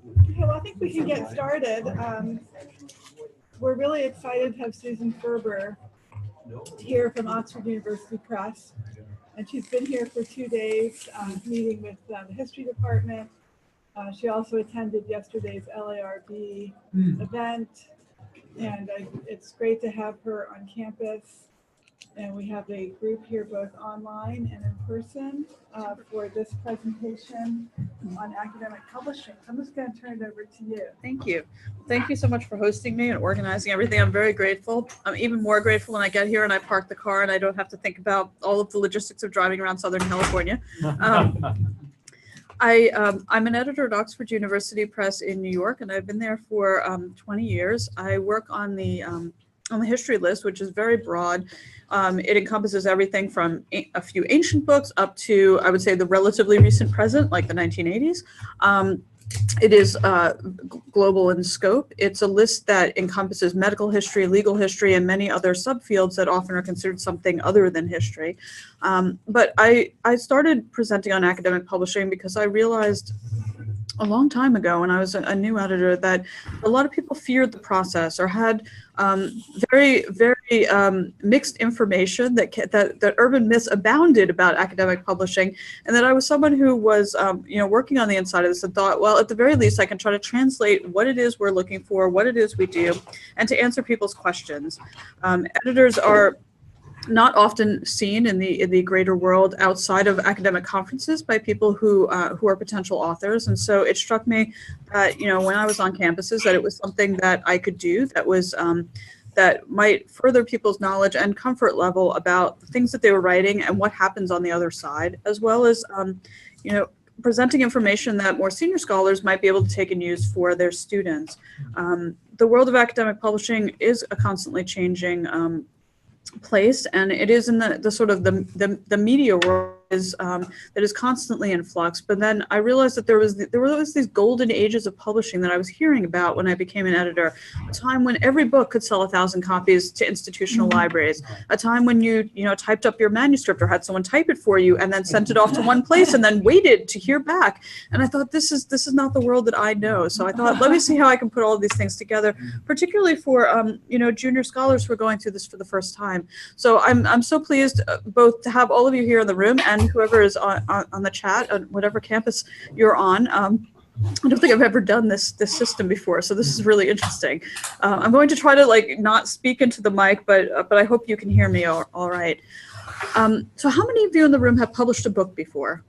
Okay, well, I think we can get started. We're really excited to have Susan Ferber here from Oxford University Press. And she's been here for 2 days, meeting with the history department. She also attended yesterday's LARB event. And it's great to have her on campus. And we have a group here both online and in person for this presentation on academic publishing. So I'm just going to turn it over to you. Thank you. Thank you so much for hosting me and organizing everything. I'm very grateful. I'm even more grateful when I get here and I park the car and I don't have to think about all of the logistics of driving around Southern California. I'm an editor at Oxford University Press in New York, and I've been there for 20 years. I work on the history list, which is very broad. It encompasses everything from a few ancient books up to, I would say, the relatively recent present, like the 1980s. It is global in scope. It's a list that encompasses medical history, legal history, and many other subfields that often are considered something other than history. But I started presenting on academic publishing because I realized a long time ago when I was a new editor that a lot of people feared the process or had very mixed information, that urban myths abounded about academic publishing, and that I was someone who was working on the inside of this and thought, well, at the very least I can try to translate what it is we're looking for, what it is we do, and to answer people's questions. Editors are not often seen in the greater world outside of academic conferences by people who are potential authors, and so it struck me that when I was on campuses that it was something that I could do that was that might further people's knowledge and comfort level about the things that they were writing and what happens on the other side, as well as presenting information that more senior scholars might be able to take and use for their students. The world of academic publishing is a constantly changing place, and it is in the sort of the media world that is constantly in flux. But then I realized that there was these golden ages of publishing that I was hearing about when I became an editor. A time when every book could sell 1,000 copies to institutional libraries. A time when you typed up your manuscript or had someone type it for you and then sent it off to one place and then waited to hear back. And I thought, this is not the world that I know. So I thought, let me see how I can put all of these things together, particularly for junior scholars who are going through this for the first time. So I'm so pleased both to have all of you here in the room and whoever is on the chat on whatever campus you're on. I don't think I've ever done this system before, so this is really interesting. I'm going to try to not speak into the mic, but I hope you can hear me all right. So how many of you in the room have published a book before?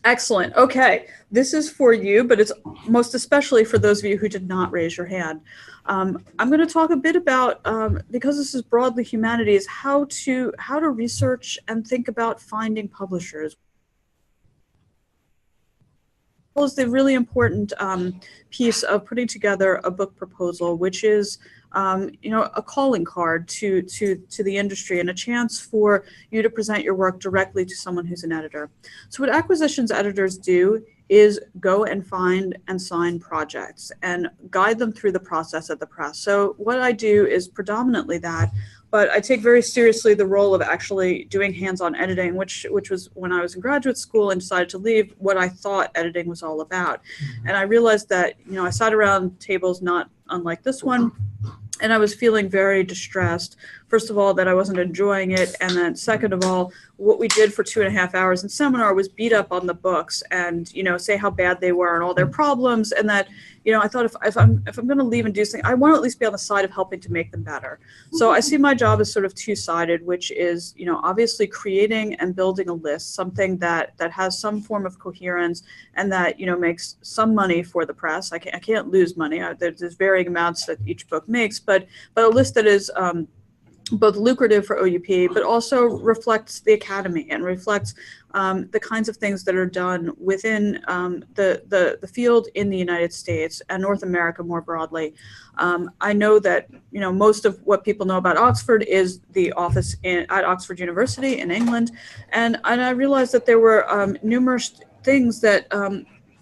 Excellent. Okay, this is for you, but it's most especially for those of you who did not raise your hand. I'm going to talk a bit about, because this is broadly humanities, how to research and think about finding publishers. Is the really important piece of putting together a book proposal, which is a calling card to the industry and a chance for you to present your work directly to someone who's an editor. So what acquisitions editors do is go and find and sign projects and guide them through the process at the press. So what I do is predominantly that, but I take very seriously the role of actually doing hands-on editing, which was when I was in graduate school and decided to leave, what I thought editing was all about. And I realized that, I sat around tables not unlike this one, and I was feeling very distressed. First of all, that I wasn't enjoying it, and then second of all, what we did for 2.5 hours in seminar was beat up on the books and say how bad they were and all their problems, and that I thought if I'm going to leave and do something, I want to at least be on the side of helping to make them better. So I see my job as sort of two-sided, which is obviously creating and building a list, something that has some form of coherence and that makes some money for the press. I can't lose money. There's varying amounts that each book makes, but a list that is both lucrative for OUP, but also reflects the academy and reflects the kinds of things that are done within the field in the United States and North America more broadly. I know that most of what people know about Oxford is the office at Oxford University in England, and I realized that there were numerous things that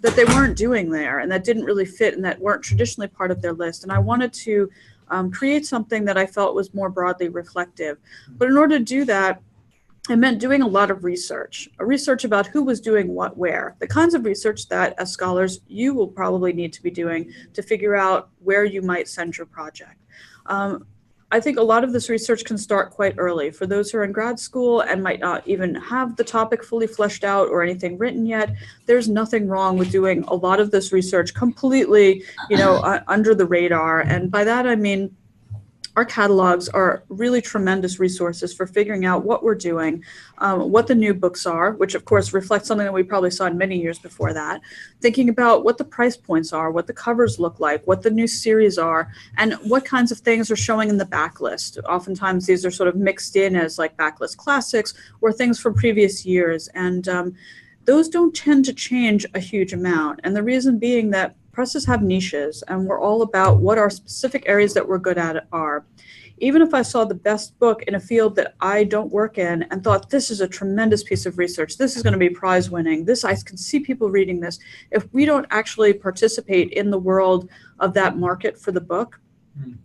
they weren't doing there and that didn't really fit and that weren't traditionally part of their list. And I wanted to create something that I felt was more broadly reflective. But in order to do that, it meant doing a lot of research about who was doing what where, the kinds of research that as scholars you will probably need to be doing to figure out where you might send your project. I think a lot of this research can start quite early. For those who are in grad school and might not even have the topic fully fleshed out or anything written yet, there's nothing wrong with doing a lot of this research completely, under the radar. And by that, I mean, our catalogs are really tremendous resources for figuring out what we're doing, what the new books are, which of course reflects something that we probably saw in many years before that, thinking about what the price points are, what the covers look like, what the new series are, and what kinds of things are showing in the backlist. Oftentimes these are sort of mixed in as like backlist classics or things from previous years. And those don't tend to change a huge amount. And the reason being that presses have niches, and we're all about what our specific areas that we're good at are. Even if I saw the best book in a field that I don't work in and thought this is a tremendous piece of research, this is going to be prize winning, this I can see people reading this, if we don't actually participate in the world of that market for the book,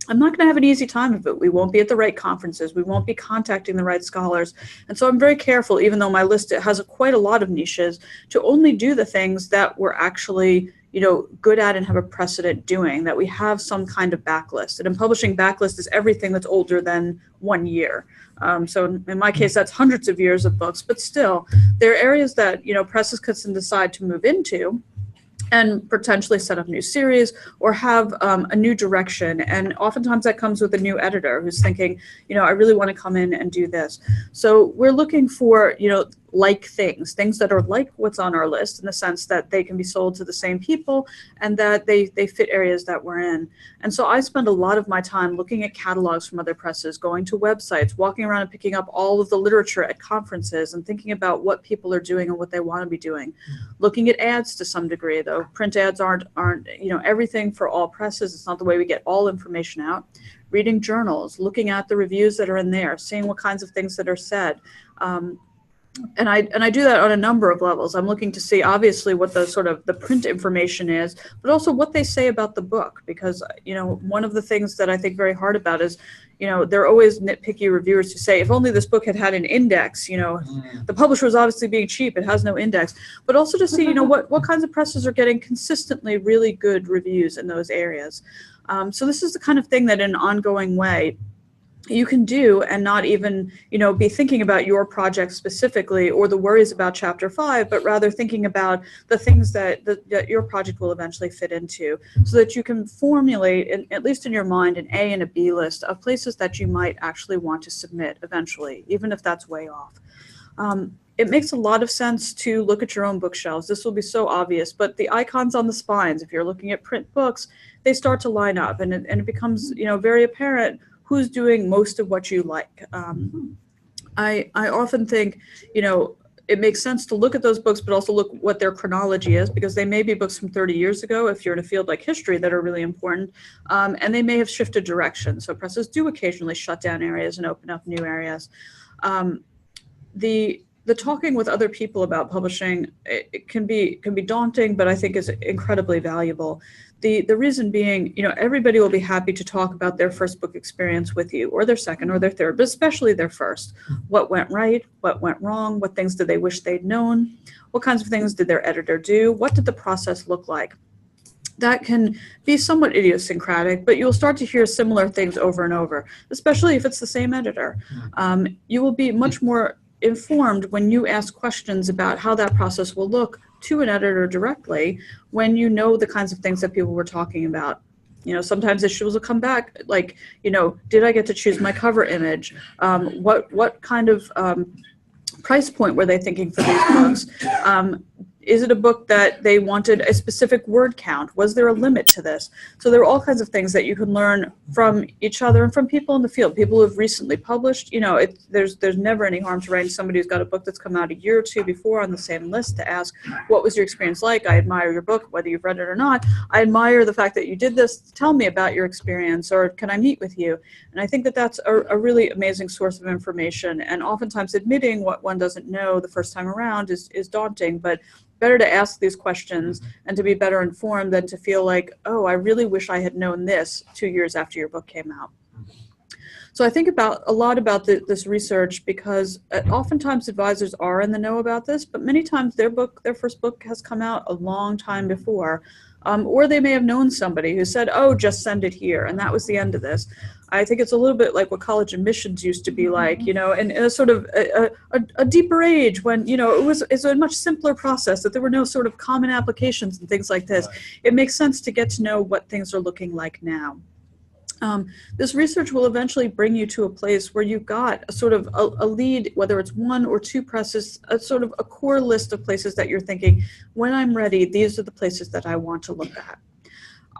I'm not going to have an easy time of it. We won't be at the right conferences. We won't be contacting the right scholars. And so I'm very careful, even though my list has quite a lot of niches, to only do the things that we're actually good at and have a precedent doing, that we have some kind of backlist. And in publishing, backlist is everything that's older than 1 year. So in my case, that's hundreds of years of books, but still, there are areas that, presses can decide to move into and potentially set up new series or have a new direction. And oftentimes that comes with a new editor who's thinking, I really want to come in and do this. So we're looking for, like things that are like what's on our list, in the sense that they can be sold to the same people and that they fit areas that we're in. And so I spend a lot of my time looking at catalogs from other presses, going to websites, walking around and picking up all of the literature at conferences and thinking about what people are doing and what they want to be doing. Looking at ads to some degree, though print ads aren't everything for all presses. It's not the way we get all information out. Reading journals, looking at the reviews that are in there, seeing what kinds of things that are said. And I do that on a number of levels. I'm looking to see obviously what the sort of the print information is, but also what they say about the book, because one of the things that I think very hard about is there are always nitpicky reviewers who say if only this book had had an index, the publisher was obviously being cheap, it has no index, but also to see what kinds of presses are getting consistently really good reviews in those areas. So this is the kind of thing that in an ongoing way you can do and not even, be thinking about your project specifically or the worries about chapter 5, but rather thinking about the things that your project will eventually fit into, so that you can formulate, at least in your mind, an A and a B list of places that you might actually want to submit eventually, even if that's way off. It makes a lot of sense to look at your own bookshelves. This will be so obvious, but the icons on the spines, if you're looking at print books, they start to line up, and it becomes, very apparent who's doing most of what you like. I often think, it makes sense to look at those books, but also look what their chronology is, because they may be books from 30 years ago, if you're in a field like history, that are really important, and they may have shifted direction. So presses do occasionally shut down areas and open up new areas. The talking with other people about publishing, it can be daunting, but I think is incredibly valuable. The reason being, everybody will be happy to talk about their first book experience with you, or their second or their third, but especially their first. What went right? What went wrong? What things did they wish they'd known? What kinds of things did their editor do? What did the process look like? That can be somewhat idiosyncratic, but you'll start to hear similar things over and over, especially if it's the same editor. You will be much more informed when you ask questions about how that process will look to an editor directly, when you know the kinds of things that people were talking about. Sometimes issues will come back like, did I get to choose my cover image? What kind of price point were they thinking for these books? Is it a book that they wanted a specific word count? Was there a limit to this? So there are all kinds of things that you can learn from each other and from people in the field, people who have recently published. There's never any harm to writing somebody who's got a book that's come out a year or two before on the same list to ask, what was your experience like? I admire your book, whether you've read it or not. I admire the fact that you did this. Tell me about your experience, or can I meet with you? And I think that that's a really amazing source of information. And oftentimes admitting what one doesn't know the first time around is daunting, but better to ask these questions and to be better informed than to feel like, oh, I really wish I had known this 2 years after your book came out. So I think about a lot about this research because oftentimes advisors are in the know about this, but many times their first book has come out a long time before, or they may have known somebody who said, "Oh, just send it here," and that was the end of this. I think it's a little bit like what college admissions used to be like, you know, in a sort of a deeper age when, you know, it's a much simpler process, that there were no sort of common applications and things like this. It makes sense to get to know what things are looking like now. This research will eventually bring you to a place where you've got a sort of a lead, whether it's one or two presses, a sort of a core list of places that you're thinking, when I'm ready, these are the places that I want to look at.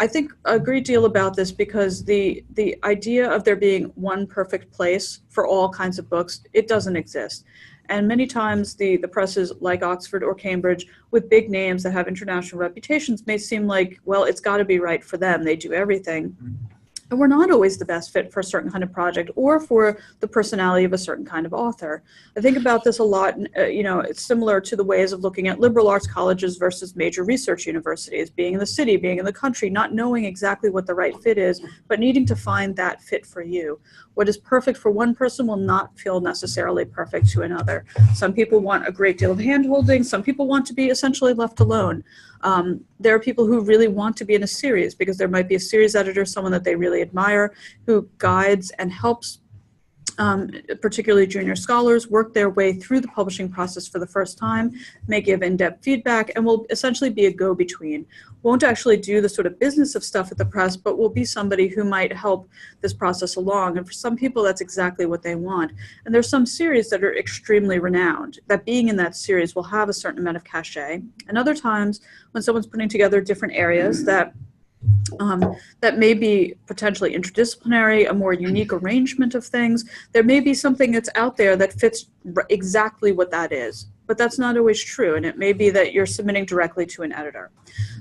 I think a great deal about this because the idea of there being one perfect place for all kinds of books, it doesn't exist. And many times the presses like Oxford or Cambridge with big names that have international reputations may seem like, well, it's got to be right for them. They do everything. And we're not always the best fit for a certain kind of project or for the personality of a certain kind of author. I think about this a lot, you know, it's similar to the ways of looking at liberal arts colleges versus major research universities, being in the city, being in the country, not knowing exactly what the right fit is, but needing to find that fit for you. What is perfect for one person will not feel necessarily perfect to another. Some people want a great deal of hand-holding. Some people want to be essentially left alone. There are people who really want to be in a series because there might be a series editor, someone that they really admire, who guides and helps particularly junior scholars work their way through the publishing process for the first time, may give in-depth feedback, and will essentially be a go-between. Won't actually do the sort of business of stuff at the press, but will be somebody who might help this process along. And for some people, that's exactly what they want. And there's some series that are extremely renowned, that being in that series will have a certain amount of cachet. And other times, when someone's putting together different areas that may be potentially interdisciplinary, a more unique arrangement of things. There may be something that's out there that fits exactly what that is, but that's not always true. And it may be that you're submitting directly to an editor.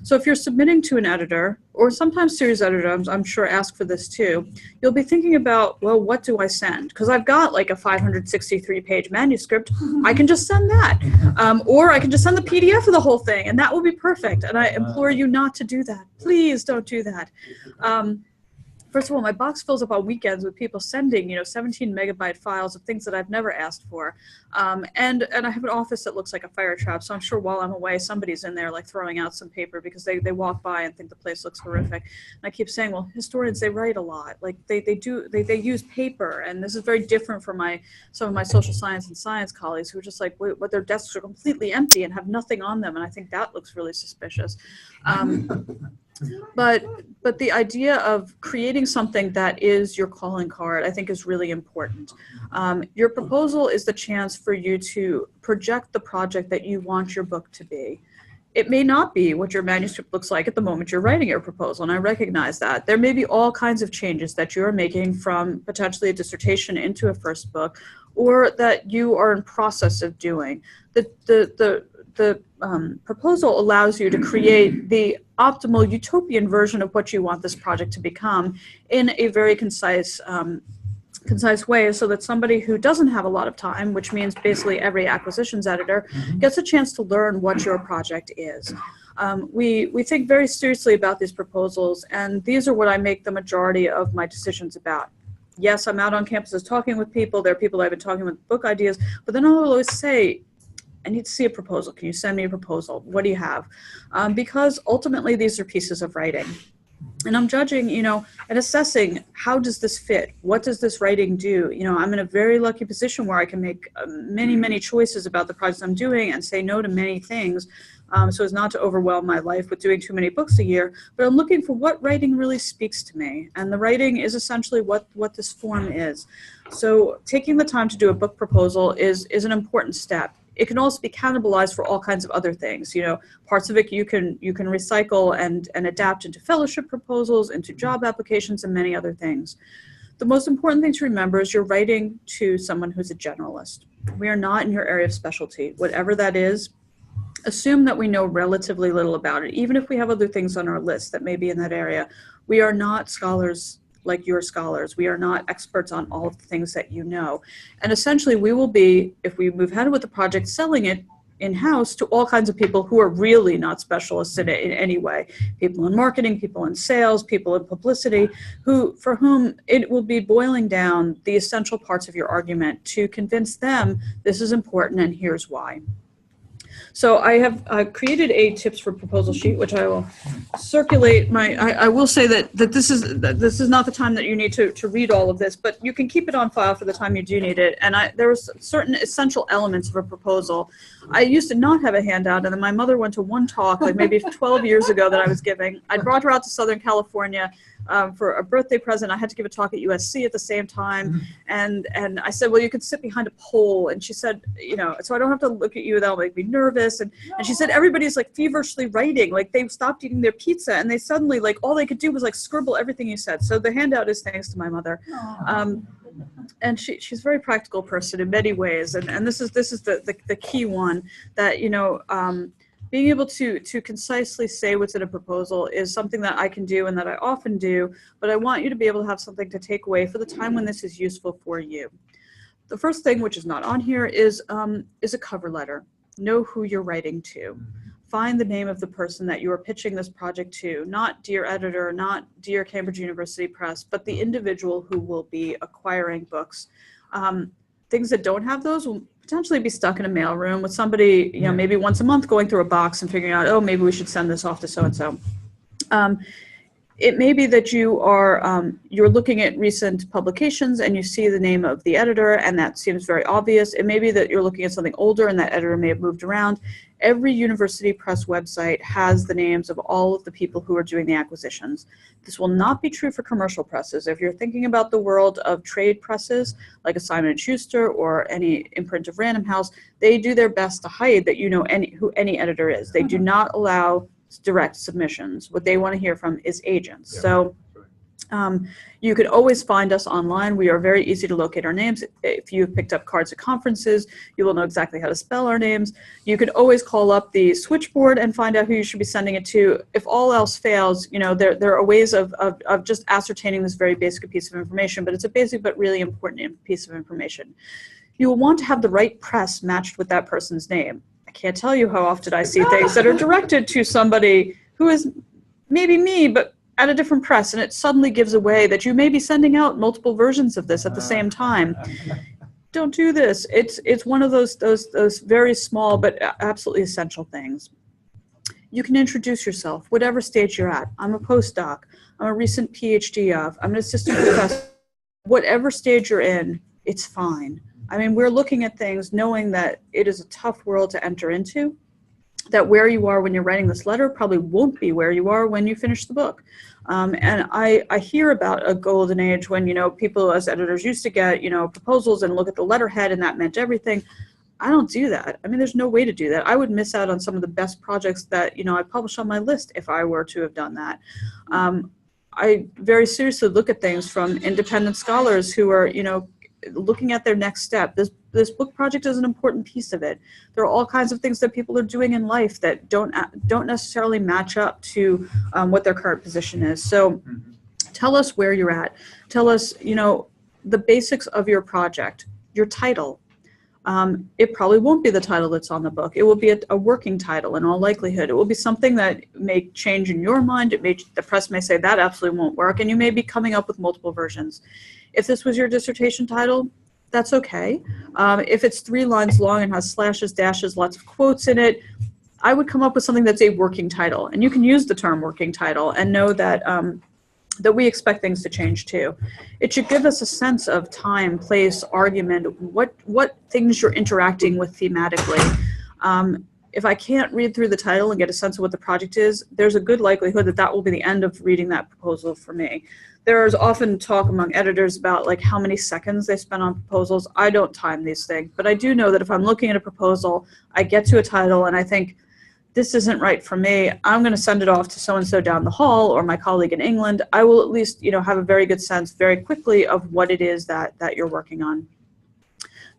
So if you're submitting to an editor, or sometimes series editors, I'm sure ask for this too, you'll be thinking about, well, what do I send? Because I've got like a 563-page manuscript. I can just send that. Or I can just send the PDF of the whole thing, and that will be perfect. And I implore you not to do that. Please don't do that. First of all, my box fills up on weekends with people sending, 17 megabyte files of things that I've never asked for. And I have an office that looks like a fire trap. So I'm sure while I'm away, somebody's in there like throwing out some paper because they walk by and think the place looks horrific. And I keep saying, well, historians, they write a lot. Like they use paper. And this is very different from some of my social science and science colleagues who are just like, what their desks are completely empty and have nothing on them. And I think that looks really suspicious. But the idea of creating something that is your calling card, I think, is really important. Your proposal is the chance for you to project the project that you want your book to be. It may not be what your manuscript looks like at the moment you're writing your proposal, and I recognize that. There may be all kinds of changes that you're making from potentially a dissertation into a first book, or that you are in process of doing. The proposal allows you to create the optimal utopian version of what you want this project to become in a very concise way, so that somebody who doesn't have a lot of time, which means basically every acquisitions editor, gets a chance to learn what your project is. We think very seriously about these proposals, and these are what I make the majority of my decisions about. Yes, I'm out on campuses talking with people. There are people I've been talking with book ideas, but then I'll always say, I need to see a proposal. Can you send me a proposal? What do you have? Because ultimately these are pieces of writing. And I'm judging, and assessing, how does this fit? What does this writing do? I'm in a very lucky position where I can make many, many choices about the projects I'm doing and say no to many things, so as not to overwhelm my life with doing too many books a year. But I'm looking for what writing really speaks to me. And the writing is essentially what this form is. So taking the time to do a book proposal is an important step. It can also be cannibalized for all kinds of other things. Parts of it you can recycle and adapt into fellowship proposals, into job applications, and many other things. The most important thing to remember is you're writing to someone who's a generalist. We are not in your area of specialty. Whatever that is, assume that we know relatively little about it. Even if we have other things on our list that may be in that area, we are not scholars like your scholars. We are not experts on all of the things that you know. And essentially we will be, if we move ahead with the project, selling it in-house to all kinds of people who are really not specialists in it in any way. People in marketing, people in sales, people in publicity, for whom it will be boiling down the essential parts of your argument to convince them this is important and here's why. So I have created a tips for proposal sheet, which I will circulate. I will say that this is not the time that you need to read all of this, but you can keep it on file for the time you do need it. And there was certain essential elements of a proposal. I used to not have a handout, and then my mother went to one talk like maybe 12 years ago that I was giving. I brought her out to Southern California for a birthday present. I had to give a talk at USC at the same time. And I said, well, you could sit behind a pole. And she said, so I don't have to look at you, that'll make me nervous. And she said, everybody's like feverishly writing, like they stopped eating their pizza and they suddenly like all they could do was like scribble everything you said. So the handout is thanks to my mother. And she's a very practical person in many ways. And this is the key one that, being able to concisely say what's in a proposal is something that I can do and that I often do, but I want you to be able to have something to take away for the time when this is useful for you. The first thing, which is not on here, is a cover letter. Know who you're writing to. Find the name of the person that you are pitching this project to, not dear editor, not dear Cambridge University Press, but the individual who will be acquiring books. Things that don't have those will potentially be stuck in a mailroom with somebody, maybe once a month going through a box and figuring out, oh, maybe we should send this off to so-and-so. It may be that you're looking at recent publications and you see the name of the editor and that seems very obvious. It may be that you're looking at something older and that editor may have moved around. Every university press website has the names of all of the people who are doing the acquisitions. This will not be true for commercial presses. If you're thinking about the world of trade presses, like a Simon & Schuster or any imprint of Random House, they do their best to hide that you know who any editor is. They do not allow direct submissions. What they want to hear from is agents. Yeah. So you could always find us online. We are very easy to locate our names. If you've picked up cards at conferences, you will know exactly how to spell our names. You can always call up the switchboard and find out who you should be sending it to. If all else fails, there are ways of just ascertaining this very basic piece of information, but it's a basic but really important piece of information. You will want to have the right press matched with that person's name. I can't tell you how often I see things that are directed to somebody who is maybe me, but at a different press, and it suddenly gives away that you may be sending out multiple versions of this at the same time. Don't do this. It's one of those very small but absolutely essential things. You can introduce yourself, whatever stage you're at. I'm a postdoc. I'm a recent PhD of. I'm an assistant professor. Whatever stage you're in, it's fine. I mean, we're looking at things knowing that it is a tough world to enter into, that where you are when you're writing this letter probably won't be where you are when you finish the book. And I hear about a golden age when, people as editors used to get, proposals and look at the letterhead and that meant everything. I don't do that. I mean, there's no way to do that. I would miss out on some of the best projects that, I published on my list if I were to have done that. I very seriously look at things from independent scholars who are, looking at their next step. This book project is an important piece of it. There are all kinds of things that people are doing in life that don't necessarily match up to what their current position is. So tell us where you're at. Tell us, the basics of your project, your title. It probably won't be the title that's on the book. It will be a working title in all likelihood. It will be something that may change in your mind. The press may say that absolutely won't work, and you may be coming up with multiple versions. If this was your dissertation title, that's okay. If it's 3 lines long and has slashes, dashes, lots of quotes in it, I would come up with something that's a working title. And you can use the term working title and know that that we expect things to change too. It should give us a sense of time, place, argument, what things you're interacting with thematically. If I can't read through the title and get a sense of what the project is, there's a good likelihood that that will be the end of reading that proposal for me. There's often talk among editors about like how many seconds they spend on proposals. I don't time these things, but I do know that if I'm looking at a proposal, I get to a title and I think, this isn't right for me, I'm going to send it off to so-and-so down the hall or my colleague in England. I will at least, have a very good sense very quickly of what it is that you're working on.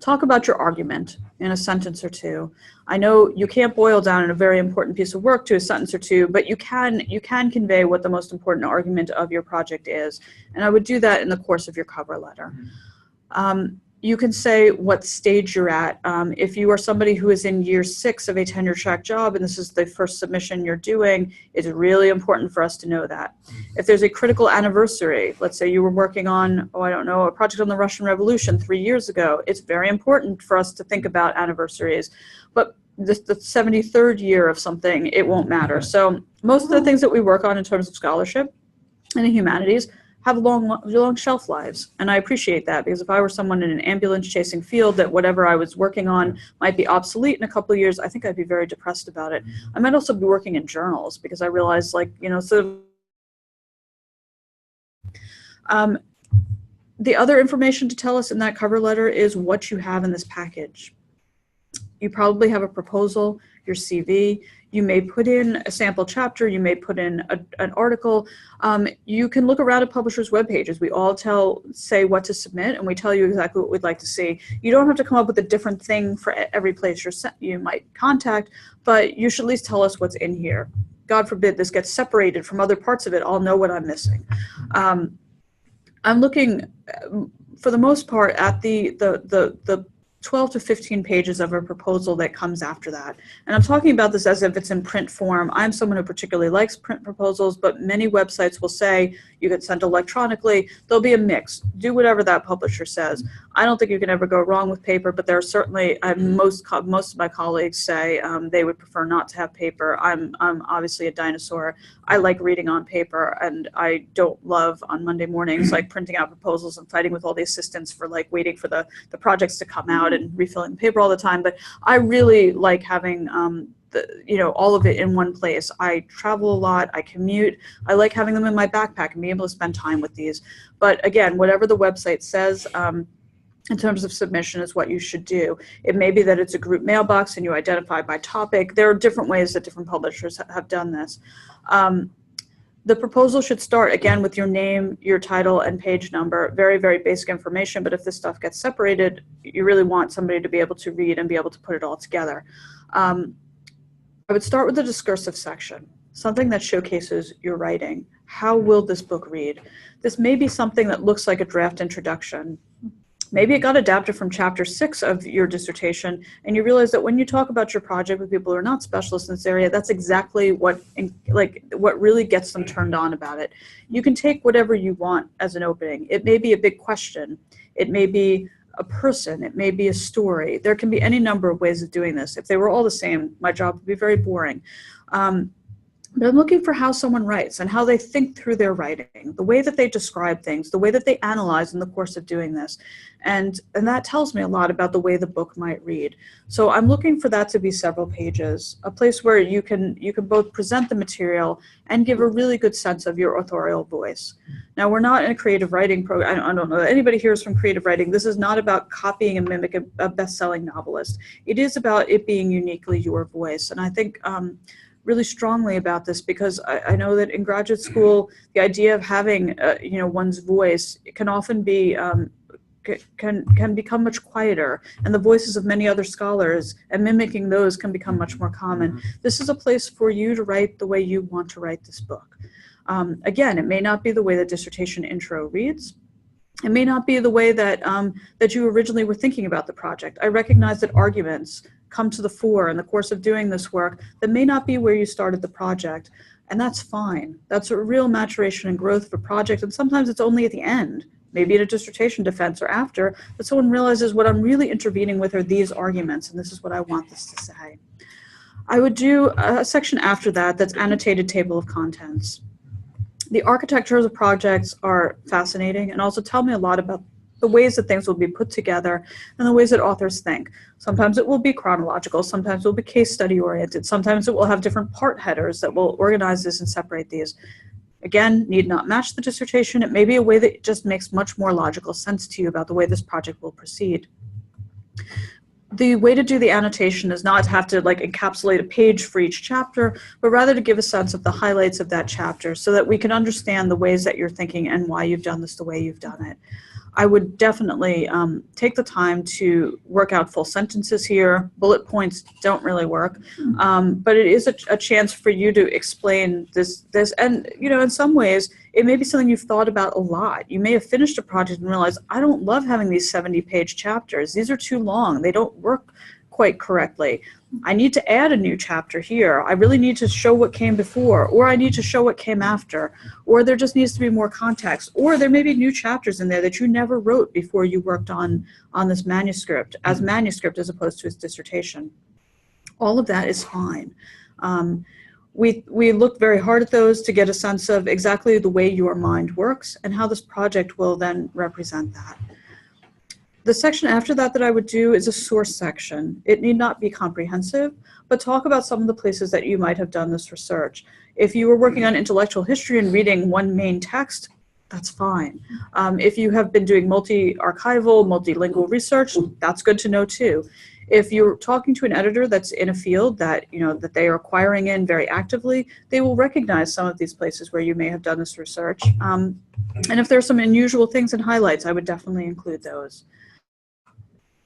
Talk about your argument in a sentence or two. I know you can't boil down in a very important piece of work to a sentence or two, but you can convey what the most important argument of your project is. And I would do that in the course of your cover letter. You can say what stage you're at. If you are somebody who is in year 6 of a tenure track job and this is the first submission you're doing, it's really important for us to know that. If there's a critical anniversary, let's say you were working on, oh, I don't know, a project on the Russian Revolution 3 years ago, it's very important for us to think about anniversaries. But the 73rd year of something, it won't matter. So most of the things that we work on in terms of scholarship and in humanities have long shelf lives. And I appreciate that, because if I were someone in an ambulance chasing field that whatever I was working on might be obsolete in a couple of years, I think I'd be very depressed about it. I might also be working in journals because I realized, like, you know, so the other information to tell us in that cover letter is what you have in this package. You probably have a proposal, your CV, you may put in a sample chapter, you may put in an article. You can look around at publishers' web pages. We all say what to submit, and we tell you exactly what we'd like to see. You don't have to come up with a different thing for every place you might contact, but you should at least tell us what's in here. God forbid this gets separated from other parts of it, I'll know what I'm missing. I'm looking, for the most part, at the 12 to 15 pages of a proposal that comes after that. And I'm talking about this as if it's in print form. I'm someone who particularly likes print proposals, but many websites will say you can send electronically. There'll be a mix. Do whatever that publisher says. I don't think you can ever go wrong with paper, but there are certainly, most of my colleagues say they would prefer not to have paper. I'm obviously a dinosaur. I like reading on paper, and I don't love on Monday mornings like printing out proposals and fighting with all the assistants for like waiting for the projects to come out and refilling the paper all the time. But I really like having all of it in one place. I travel a lot, I commute, I like having them in my backpack and being able to spend time with these. But again, whatever the website says in terms of submission is what you should do. It may be that it's a group mailbox and you identify by topic. There are different ways that different publishers have done this. The proposal should start, again, with your name, your title, and page number. Very, very basic information, but if this stuff gets separated, you really want somebody to be able to read and be able to put it all together. I would start with the discursive section, something that showcases your writing. How will this book read? This may be something that looks like a draft introduction. Maybe it got adapted from chapter 6 of your dissertation, and you realize that when you talk about your project with people who are not specialists in this area, that's exactly what really gets them turned on about it. You can take whatever you want as an opening. It may be a big question. It may be a person. It may be a story. There can be any number of ways of doing this. If they were all the same, my job would be very boring. But I'm looking for how someone writes and how they think through their writing, the way that they describe things, the way that they analyze in the course of doing this. And that tells me a lot about the way the book might read. So I'm looking for that to be several pages, a place where you can both present the material and give a really good sense of your authorial voice. Now, we're not in a creative writing program. I don't know that anybody here is from creative writing. This is not about copying and mimicking a best-selling novelist. It is about it being uniquely your voice. And I think really strongly about this because I know that in graduate school, the idea of having one's voice can often be can become much quieter, and the voices of many other scholars and mimicking those can become much more common. This is a place for you to write the way you want to write this book. Again, it may not be the way the dissertation intro reads. It may not be the way that that you originally were thinking about the project. I recognize that arguments come to the fore in the course of doing this work that may not be where you started the project, and that's fine. That's a real maturation and growth of a project, and sometimes it's only at the end, maybe in a dissertation defense or after, that someone realizes what I'm really intervening with are these arguments, and this is what I want this to say. I would do a section after that that's annotated table of contents. The architecture of the projects are fascinating and also tell me a lot about the ways that things will be put together and the ways that authors think. Sometimes it will be chronological, sometimes it will be case study oriented, sometimes it will have different part headers that will organize this and separate these. Again, need not match the dissertation. It may be a way that just makes much more logical sense to you about the way this project will proceed. The way to do the annotation is not to have to encapsulate a page for each chapter, but rather to give a sense of the highlights of that chapter so that we can understand the ways that you're thinking and why you've done this the way you've done it. I would definitely take the time to work out full sentences here. Bullet points don't really work, but it is a chance for you to explain this, and in some ways, it may be something you've thought about a lot. You may have finished a project and realized, I don't love having these 70-page chapters. These are too long. They don't work quite correctly. I need to add a new chapter here. I really need to show what came before, or I need to show what came after, or there just needs to be more context, or there may be new chapters in there that you never wrote before you worked on this manuscript as opposed to its dissertation. All of that is fine. We look very hard at those to get a sense of exactly the way your mind works and how this project will then represent that. The section after that I would do is a source section. It need not be comprehensive, but talk about some of the places that you might have done this research. If you were working on intellectual history and reading one main text, that's fine. If you have been doing multi-archival, multilingual research, that's good to know too. If you're talking to an editor that's in a field that that they are acquiring in very actively, they will recognize some of these places where you may have done this research. And if there's some unusual things and highlights, I would definitely include those.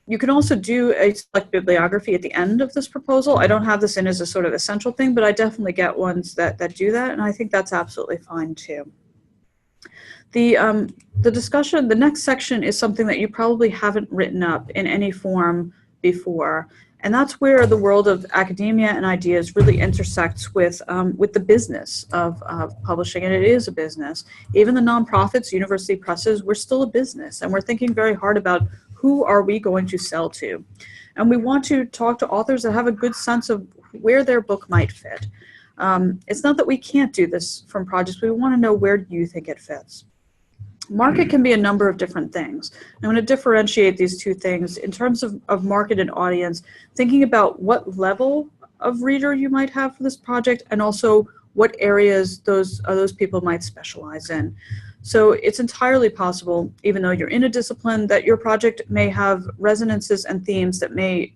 You can also do a select bibliography at the end of this proposal. I don't have this in as a sort of essential thing, but I definitely get ones that do that, and I think that's absolutely fine too. The discussion, the next section is something that you probably haven't written up in any form before, and that's where the world of academia and ideas really intersects with the business of publishing, and it is a business. Even the nonprofits, university presses, we're still a business, and we're thinking very hard about who are we going to sell to? And we want to talk to authors that have a good sense of where their book might fit. It's not that we can't do this from projects, but we want to know where you think it fits. Market can be a number of different things. I'm going to differentiate these two things in terms of market and audience, thinking about what level of reader you might have for this project and also what areas those people might specialize in. So it's entirely possible, even though you're in a discipline, that your project may have resonances and themes that may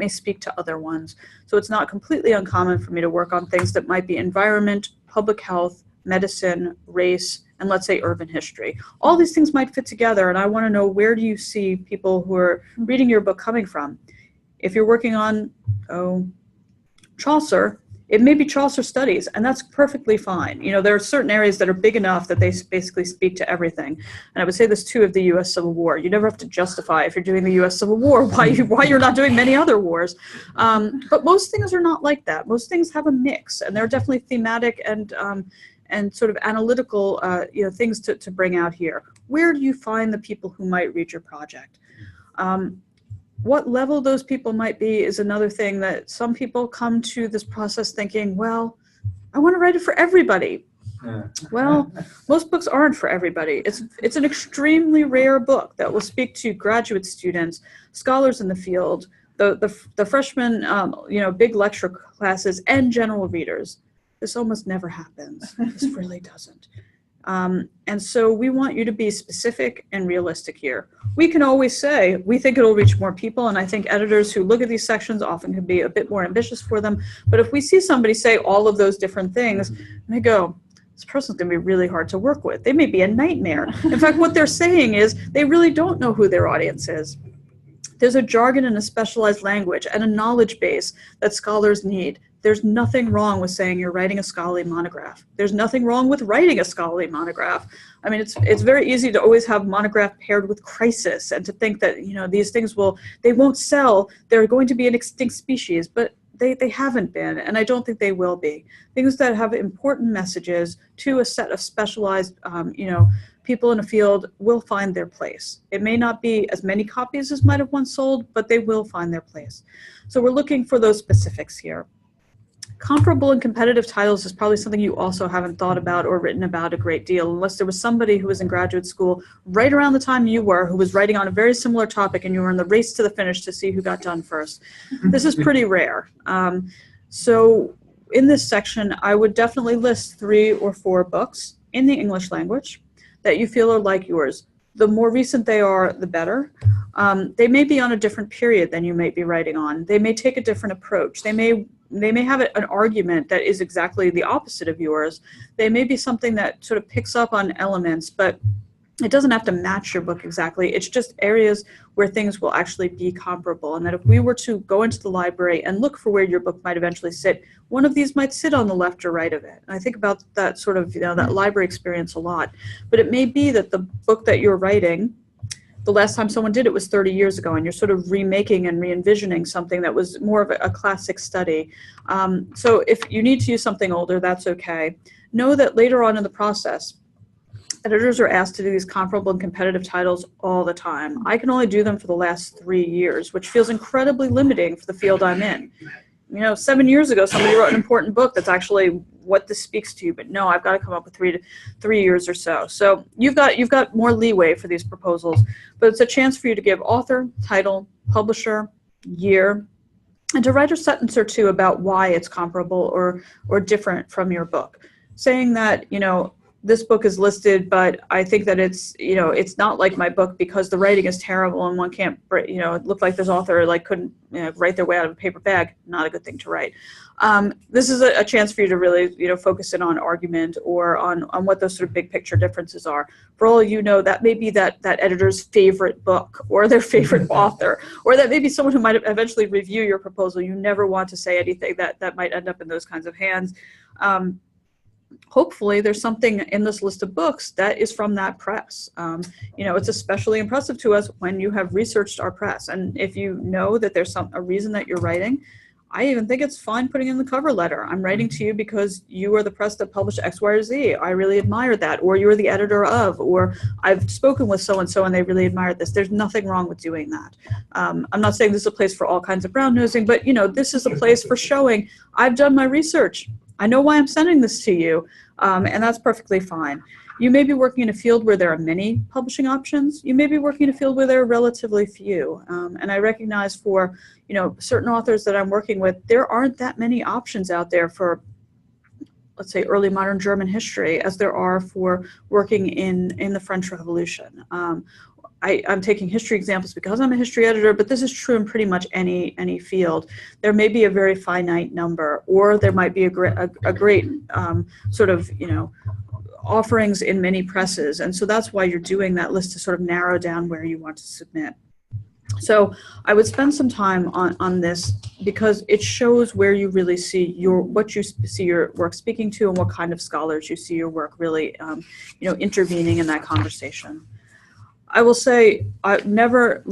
speak to other ones. So it's not completely uncommon for me to work on things that might be environment, public health, medicine, race, and let's say urban history. All these things might fit together, and I want to know, where do you see people who are reading your book coming from? If you're working on Chaucer, it may be Chaucer studies, and that's perfectly fine. There are certain areas that are big enough that they basically speak to everything. And I would say this too of the U.S. Civil War. You never have to justify, if you're doing the U.S. Civil War, why you're not doing many other wars. But most things are not like that. Most things have a mix, and they're definitely thematic and sort of analytical things to bring out here. Where do you find the people who might read your project? What level those people might be is another thing that some people come to this process thinking, well, I want to write it for everybody. Well, most books aren't for everybody. It's an extremely rare book that will speak to graduate students, scholars in the field, the freshmen, big lecture classes, and general readers. This almost never happens. This really doesn't. And so we want you to be specific and realistic here. We can always say, we think it'll reach more people, and I think editors who look at these sections often can be a bit more ambitious for them. But if we see somebody say all of those different things, and they go, this person's going to be really hard to work with. They may be a nightmare. In fact, what they're saying is they really don't know who their audience is. There's a jargon and a specialized language and a knowledge base that scholars need. There's nothing wrong with saying you're writing a scholarly monograph. There's nothing wrong with writing a scholarly monograph. I mean, it's very easy to always have monograph paired with crisis and to think that, these things they won't sell. They're going to be an extinct species, but they haven't been, and I don't think they will be. Things that have important messages to a set of specialized, people in a field will find their place. It may not be as many copies as might have once sold, but they will find their place. So we're looking for those specifics here. Comparable and competitive titles is probably something you also haven't thought about or written about a great deal, unless there was somebody who was in graduate school right around the time you were, who was writing on a very similar topic, and you were in the race to the finish to see who got done first. This is pretty rare. So in this section, I would definitely list 3 or 4 books in the English language that you feel are like yours. The more recent they are, the better. They may be on a different period than you might be writing on. They may take a different approach. They may have an argument that is exactly the opposite of yours. They may be something that sort of picks up on elements, but it doesn't have to match your book exactly. It's just areas where things will actually be comparable. And that if we were to go into the library and look for where your book might eventually sit, one of these might sit on the left or right of it. And I think about that sort of, that library experience a lot. But it may be that the book that you're writing, the last time someone did it was 30 years ago, and you're sort of remaking and re-envisioning something that was more of a classic study. So if you need to use something older, that's okay. Know that later on in the process, editors are asked to do these comparable and competitive titles all the time. I can only do them for the last 3 years, which feels incredibly limiting for the field I'm in. 7 years ago, somebody wrote an important book that's actually what this speaks to, but no, I've got to come up with 3 years or so. So you've got more leeway for these proposals, but it's a chance for you to give author, title, publisher, year, and to write a sentence or two about why it's comparable or different from your book. Saying that, this book is listed, but I think that it's, it's not like my book because the writing is terrible and one can't, it looked like this author couldn't write their way out of a paper bag. Not a good thing to write. This is a chance for you to really, focus in on argument or on what those sort of big picture differences are. For all that may be that editor's favorite book or their favorite author, or that may be someone who might eventually review your proposal. You never want to say anything that might end up in those kinds of hands. Hopefully there's something in this list of books that is from that press. It's especially impressive to us when you have researched our press. And if you know that there's a reason that you're writing, I even think it's fine putting in the cover letter. I'm writing to you because you are the press that published X, Y, or Z. I really admired that. Or you're the editor of, or I've spoken with so-and-so and they really admired this. There's nothing wrong with doing that. I'm not saying this is a place for all kinds of brown nosing, but this is a place for showing I've done my research. I know why I'm sending this to you, and that's perfectly fine. You may be working in a field where there are many publishing options. You may be working in a field where there are relatively few. And I recognize for certain authors that I'm working with, there aren't that many options out there for, let's say, early modern German history as there are for working in the French Revolution. I'm taking history examples because I'm a history editor, but this is true in pretty much any field. There may be a very finite number, or there might be a great sort of, offerings in many presses. And so that's why you're doing that list to sort of narrow down where you want to submit. So I would spend some time on this because it shows where you really see what you see your work speaking to and what kind of scholars you see your work really, intervening in that conversation. I will say I never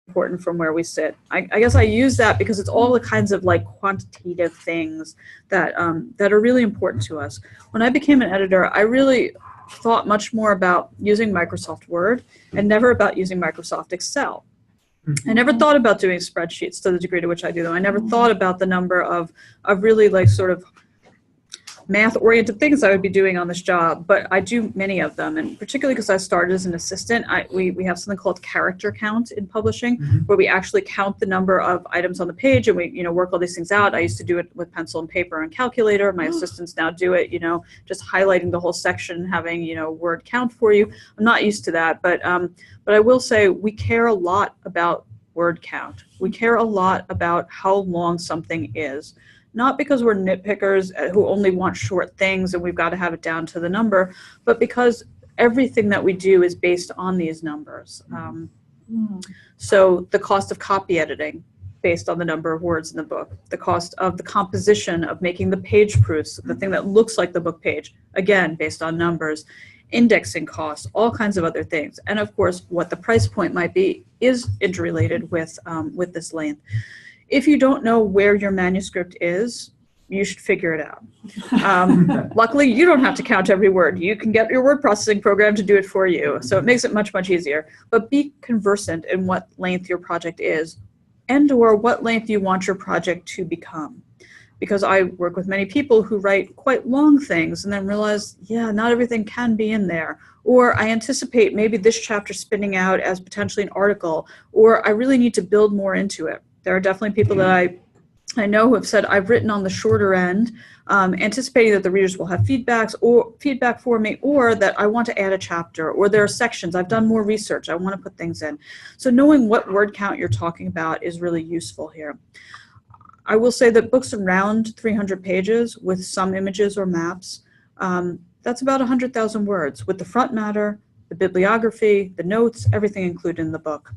important from where we sit. I guess I use that because it's all the kinds of quantitative things that are really important to us. When I became an editor, I really thought much more about using Microsoft Word and never about using Microsoft Excel. I never thought about doing spreadsheets to the degree to which I do them. I never thought about the number of really sort of math-oriented things I would be doing on this job, but I do many of them, and particularly because I started as an assistant, we have something called character count in publishing, where we actually count the number of items on the page, and we work all these things out. I used to do it with pencil and paper and calculator. My assistants now do it, just highlighting the whole section, having word count for you. I'm not used to that, but I will say we care a lot about word count. We care a lot about how long something is. Not because we're nitpickers who only want short things and we've got to have it down to the number, but because everything that we do is based on these numbers. So the cost of copy editing, based on the number of words in the book, the cost of the composition of making the page proofs, the thing that looks like the book page, again, based on numbers, indexing costs, all kinds of other things. And of course, what the price point might be is interrelated with this length. If you don't know where your manuscript is, you should figure it out. Luckily, you don't have to count every word. You can get your word processing program to do it for you. So it makes it much, much easier. But be conversant in what length your project is and or what length you want your project to become. Because I work with many people who write quite long things and then realize, yeah, not everything can be in there. Or I anticipate maybe this chapter spinning out as potentially an article, or I really need to build more into it. There are definitely people that I know who have said, I've written on the shorter end, anticipating that the readers will have feedback for me, or that I want to add a chapter, or there are sections, I've done more research, I want to put things in. So knowing what word count you're talking about is really useful here. I will say that books around 300 pages with some images or maps That's about 100,000 words with the front matter, the bibliography, the notes, everything included in the book.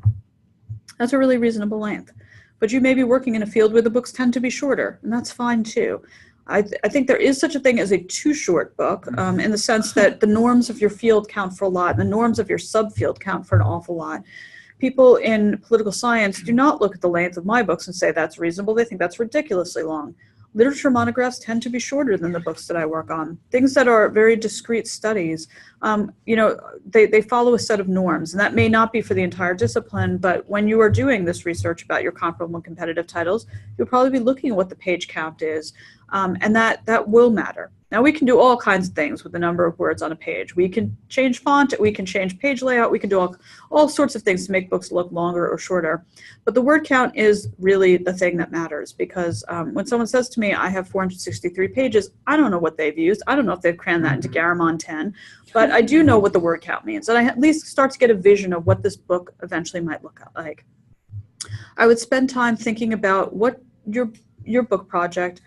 That's a really reasonable length. But you may be working in a field where the books tend to be shorter, and that's fine too. I think there is such a thing as a too short book in the sense that the norms of your field count for a lot, and the norms of your subfield count for an awful lot. People in political science do not look at the length of my books and say that's reasonable. They think that's ridiculously long. Literature monographs tend to be shorter than the books that I work on. Things that are very discrete studies, they follow a set of norms, and that may not be for the entire discipline, but when you are doing this research about your comparable and competitive titles, you'll probably be looking at what the page count is, and that will matter. Now, we can do all kinds of things with the number of words on a page. We can change font, we can change page layout, we can do all sorts of things to make books look longer or shorter. But the word count is really the thing that matters, because when someone says to me, I have 463 pages, I don't know what they've used. I don't know if they've crammed that into Garamond 10, but I do know what the word count means. And I at least start to get a vision of what this book eventually might look like. I would spend time thinking about what your book project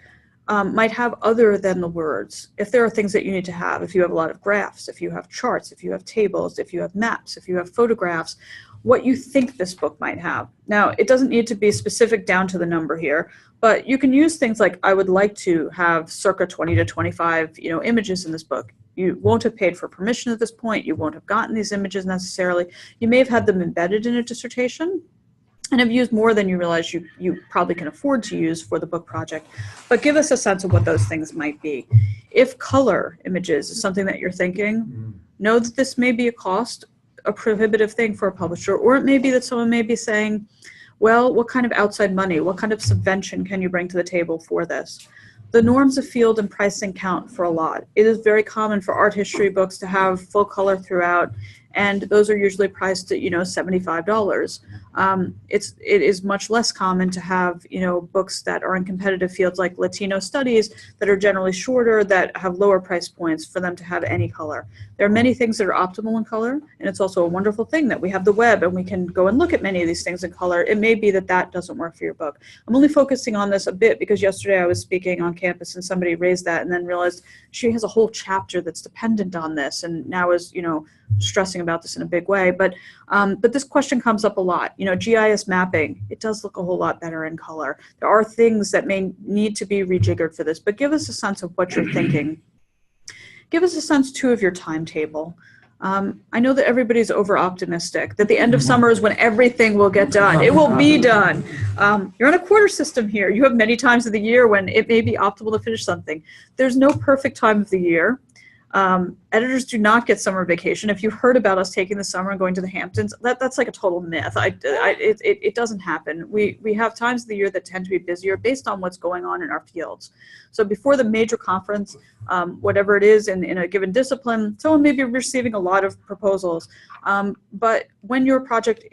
might have other than the words. If there are things that you need to have, if you have a lot of graphs, if you have charts, if you have tables, if you have maps, if you have photographs, what you think this book might have. Now, it doesn't need to be specific down to the number here, but you can use things like, I would like to have circa 20 to 25 images in this book. You won't have paid for permission at this point. You won't have gotten these images necessarily. You may have had them embedded in a dissertation and have used more than you realize you probably can afford to use for the book project. But give us a sense of what those things might be. If color images is something that you're thinking, know that this may be a prohibitive thing for a publisher, or it may be that someone may be saying, well, what kind of outside money, what kind of subvention can you bring to the table for this? The norms of field and pricing count for a lot. It is very common for art history books to have full color throughout, and those are usually priced at $75. It is much less common to have books that are in competitive fields like Latino studies that are generally shorter, that have lower price points, for them to have any color. There are many things that are optimal in color, and it's also a wonderful thing that we have the web and we can go and look at many of these things in color. It may be that that doesn't work for your book. I'm only focusing on this a bit because yesterday I was speaking on campus and somebody raised that and then realized she has a whole chapter that's dependent on this, and now is stressing about this in a big way. But this question comes up a lot. GIS mapping, it does look a whole lot better in color. There are things that may need to be rejiggered for this, but give us a sense of what you're thinking. Give us a sense too of your timetable. I know that everybody's over-optimistic, that the end of summer is when everything will get done. It will be done. You're on a quarter system here. You have many times of the year when it may be optimal to finish something. There's no perfect time of the year. Editors do not get summer vacation. If you've heard about us taking the summer and going to the Hamptons, that's like a total myth. It doesn't happen. We have times of the year that tend to be busier based on what's going on in our fields. So before the major conference, whatever it is in a given discipline, someone may be receiving a lot of proposals. But when your project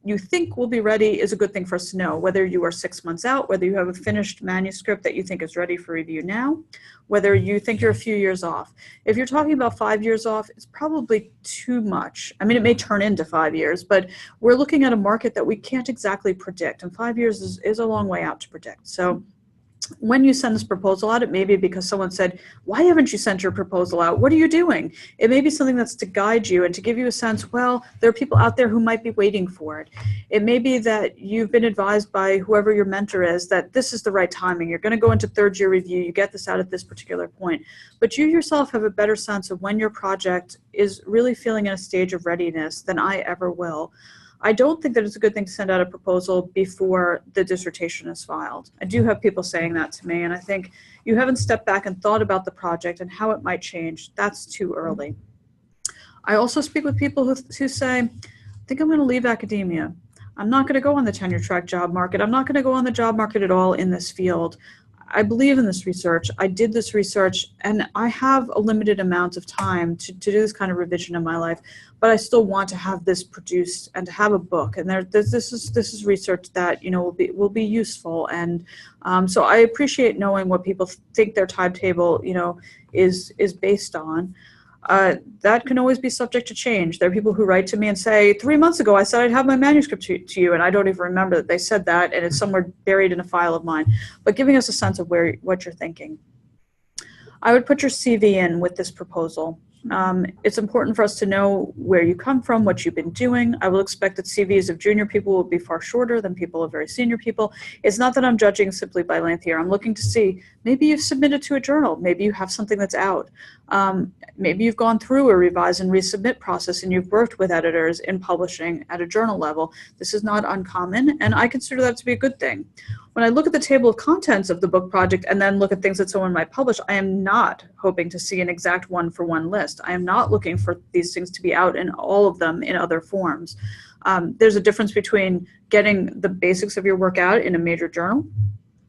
you think will be ready is a good thing for us to know, whether you are 6 months out, whether you have a finished manuscript that you think is ready for review now, whether you think you're a few years off. If you're talking about 5 years off, it's probably too much. I mean, it may turn into 5 years, but we're looking at a market that we can't exactly predict, and 5 years is a long way out to predict. So when you send this proposal out, it may be because someone said, why haven't you sent your proposal out? What are you doing? It may be something that's to guide you and to give you a sense, well, there are people out there who might be waiting for it. It may be that you've been advised by whoever your mentor is that this is the right timing. You're going to go into third year review. You get this out at this particular point. But you yourself have a better sense of when your project is really feeling in a stage of readiness than I ever will. I don't think that it's a good thing to send out a proposal before the dissertation is filed. I do have people saying that to me, and I think you haven't stepped back and thought about the project and how it might change. That's too early. I also speak with people who say, I think I'm going to leave academia. I'm not going to go on the tenure track job market. I'm not going to go on the job market at all in this field. I believe in this research. I did this research, and I have a limited amount of time to do this kind of revision in my life, but I still want to have this produced and to have a book. And this is research that will be useful. And so I appreciate knowing what people think their timetable is based on. That can always be subject to change. There are people who write to me and say, 3 months ago I said I'd have my manuscript to you, and I don't even remember that they said that, and it's somewhere buried in a file of mine. But giving us a sense of what you're thinking. I would put your CV in with this proposal. It's important for us to know where you come from, what you've been doing. I will expect that CVs of junior people will be far shorter than people of very senior people. It's not that I'm judging simply by length here. I'm looking to see, maybe you've submitted to a journal, maybe you have something that's out. Maybe you've gone through a revise and resubmit process and you've worked with editors in publishing at a journal level. This is not uncommon, and I consider that to be a good thing. When I look at the table of contents of the book project and then look at things that someone might publish, I am not hoping to see an exact one-for-one list. I am not looking for these things to be out in all of them in other forms. There's a difference between getting the basics of your work out in a major journal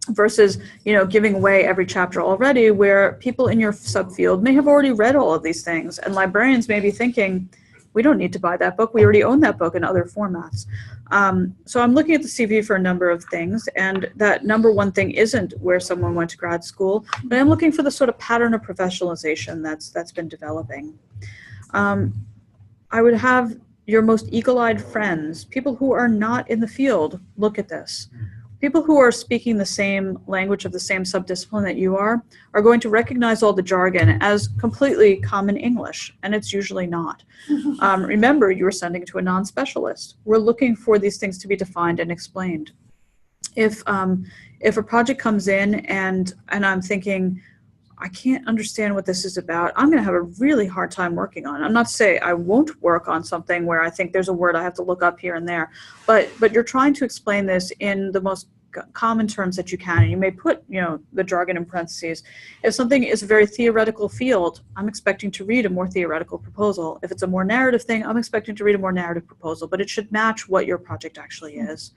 versus, you know, giving away every chapter already, where people in your subfield may have already read all of these things, and librarians may be thinking, we don't need to buy that book. We already own that book in other formats. So I'm looking at the CV for a number of things, and that number one thing isn't where someone went to grad school, but I'm looking for the sort of pattern of professionalization that's been developing. I would have your most eagle-eyed friends, people who are not in the field, look at this. People who are speaking the same language of the same subdiscipline that you are going to recognize all the jargon as completely common English, and it's usually not. Remember, you were sending to a non-specialist. We're looking for these things to be defined and explained. If a project comes in and I'm thinking, I can't understand what this is about, I'm gonna have a really hard time working on it. I'm not saying I won't work on something where I think there's a word I have to look up here and there, but you're trying to explain this in the most common terms that you can, and you may put, you know, the jargon in parentheses. If something is a very theoretical field, I'm expecting to read a more theoretical proposal. If it's a more narrative thing, I'm expecting to read a more narrative proposal, but it should match what your project actually is.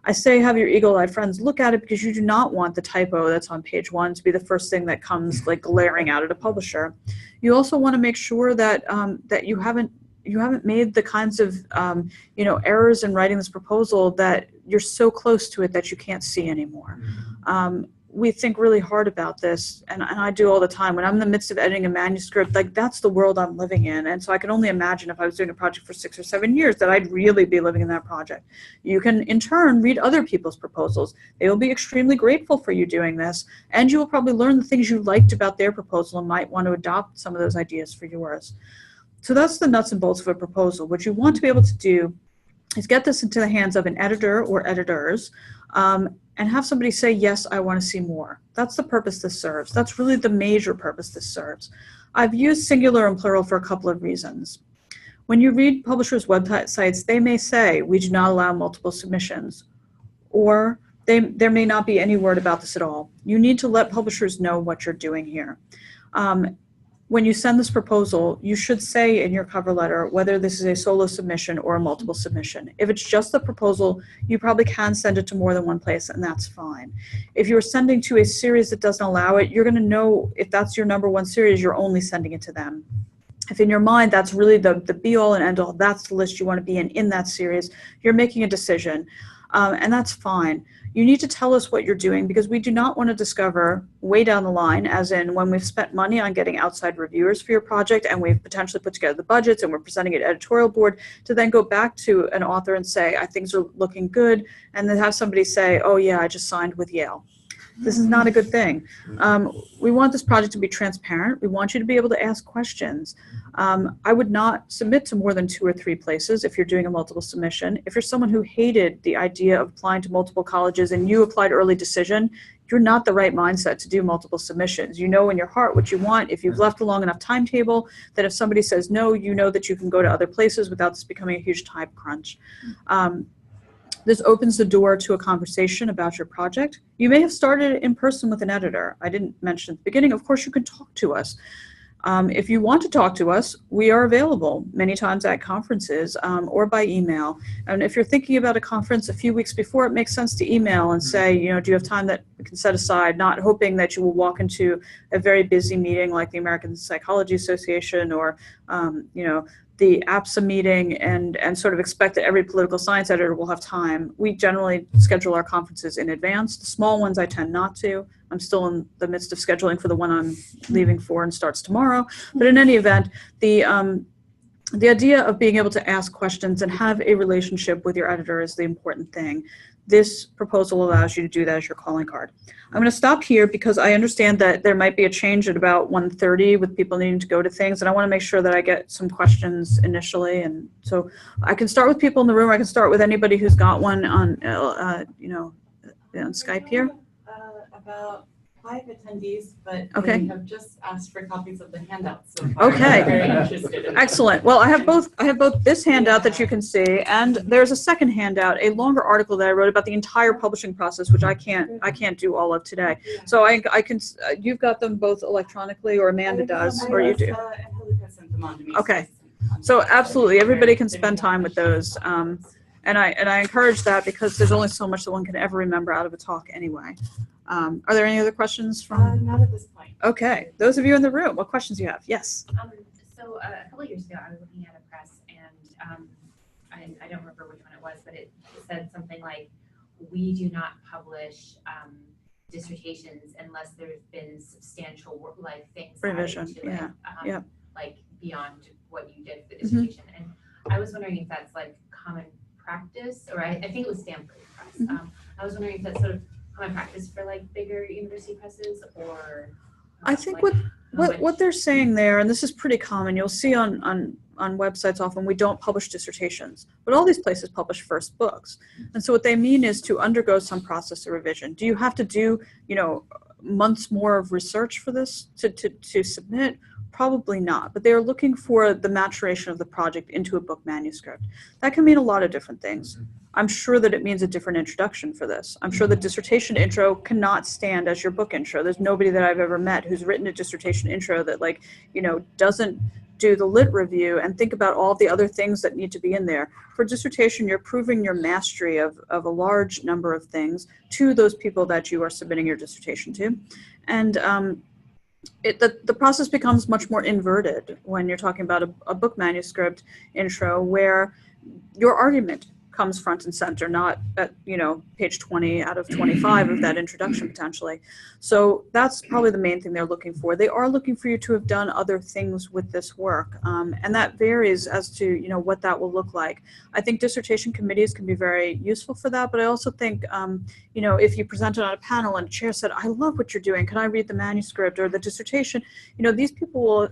I say have your eagle-eyed friends look at it because you do not want the typo that's on page 1 to be the first thing that comes like glaring out at a publisher. You also want to make sure that that you haven't made the kinds of you know, errors in writing this proposal that you're so close to it that you can't see anymore. We think really hard about this, and I do all the time. When I'm in the midst of editing a manuscript, like, that's the world I'm living in, and so I can only imagine if I was doing a project for 6 or 7 years that I'd really be living in that project. You can, in turn, read other people's proposals. They will be extremely grateful for you doing this, and you will probably learn the things you liked about their proposal and might want to adopt some of those ideas for yours. So that's the nuts and bolts of a proposal. What you want to be able to do is get this into the hands of an editor or editors, and have somebody say, yes, I want to see more. That's the purpose this serves. That's really the major purpose this serves. I've used singular and plural for a couple of reasons. When you read publishers' websites, they may say, we do not allow multiple submissions, or there may not be any word about this at all. You need to let publishers know what you're doing here. When you send this proposal, you should say in your cover letter whether this is a solo submission or a multiple submission. If it's just the proposal, you probably can send it to more than one place, and that's fine. If you're sending to a series that doesn't allow it, you're going to know if that's your #1 series, you're only sending it to them. If in your mind that's really the be-all and end-all, that's the list you want to be in that series, you're making a decision, and that's fine. You need to tell us what you're doing, because we do not want to discover way down the line, as in when we've spent money on getting outside reviewers for your project and we've potentially put together the budgets and we're presenting it to editorial board, to then go back to an author and say, things are looking good, and then have somebody say, oh yeah, I just signed with Yale. This is not a good thing. We want this project to be transparent. We want you to be able to ask questions. I would not submit to more than 2 or 3 places if you're doing a multiple submission. If you're someone who hated the idea of applying to multiple colleges and you applied early decision, you're not the right mindset to do multiple submissions. You know in your heart what you want. If you've left a long enough timetable, that if somebody says no, you know that you can go to other places without this becoming a huge time crunch. This opens the door to a conversation about your project. You may have started in person with an editor. I didn't mention at the beginning, of course you can talk to us. If you want to talk to us, we are available many times at conferences or by email. And if you're thinking about a conference a few weeks before, it makes sense to email and say, you know, do you have time that we can set aside, not hoping that you will walk into a very busy meeting like the American Psychology Association or, you know, the APSA meeting and sort of expect that every political science editor will have time. We generally schedule our conferences in advance. The small ones I tend not to. I'm still in the midst of scheduling for the one I'm leaving for and starts tomorrow. But in any event, the idea of being able to ask questions and have a relationship with your editor is the important thing. this proposal allows you to do that as your calling card. I'm going to stop here because I understand that there might be a change at about 1:30 with people needing to go to things, and I want to make sure that I get some questions initially. And so I can start with people in the room, or I can start with anybody who's got one on, on Skype here. About 5 attendees, but Okay. they have just asked for copies of the handouts. So Okay. I'm very interested in Excellent. Well, I have both this handout that you can see, and there's a second handout, a longer article that I wrote about the entire publishing process, which I can't do all of today. So I can, you've got them both electronically, or Amanda does, or you do. Angelica sent them on to me. Okay. So absolutely, everybody can spend time with those. And I encourage that because there's only so much that one can ever remember out of a talk anyway. Are there any other questions from? Not at this point. Okay, those of you in the room, what questions do you have? Yes. So a couple of years ago, I was looking at a press, and I don't remember which one it was, but it said something like, "We do not publish dissertations unless there's been substantial work, like things Revision, added to yeah, it, yeah. like beyond what you did for the dissertation." And I was wondering if that's like common practice, or I think it was Stanford Press. I was wondering if that's sort of common practice for like bigger university presses, or I think like what they're saying there, and this is pretty common, you'll see on websites often, we don't publish dissertations, but all these places publish first books. And so what they mean is to undergo some process of revision. Do you have to do, months more of research for this to submit? Probably not, but they're looking for the maturation of the project into a book manuscript. That can mean a lot of different things. I'm sure that it means a different introduction for this. I'm sure the dissertation intro cannot stand as your book intro. There's nobody that I've ever met who's written a dissertation intro that doesn't do the lit review and think about all the other things that need to be in there. For dissertation, you're proving your mastery of a large number of things to those people that you are submitting your dissertation to. And the process becomes much more inverted when you're talking about a book manuscript intro, where your argument comes front and center, not at page 20 out of 25 of that introduction potentially. So that's probably the main thing they're looking for. They are looking for you to have done other things with this work, and that varies as to what that will look like. I think dissertation committees can be very useful for that, but I also think if you presented on a panel and a chair said, "I love what you're doing, can I read the manuscript or the dissertation?" These people will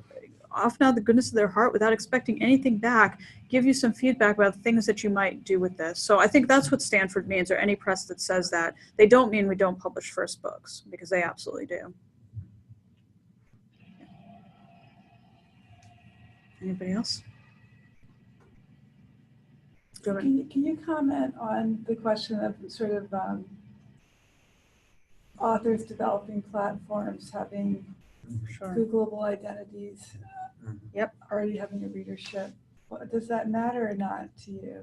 often out of the goodness of their heart, without expecting anything back, give you some feedback about things that you might do with this. So I think that's what Stanford means, or any press that says that. They don't mean we don't publish first books, because they absolutely do. Anybody else? Can you comment on the question of sort of authors developing platforms having Googleable identities, already having a readership? Does that matter or not to you?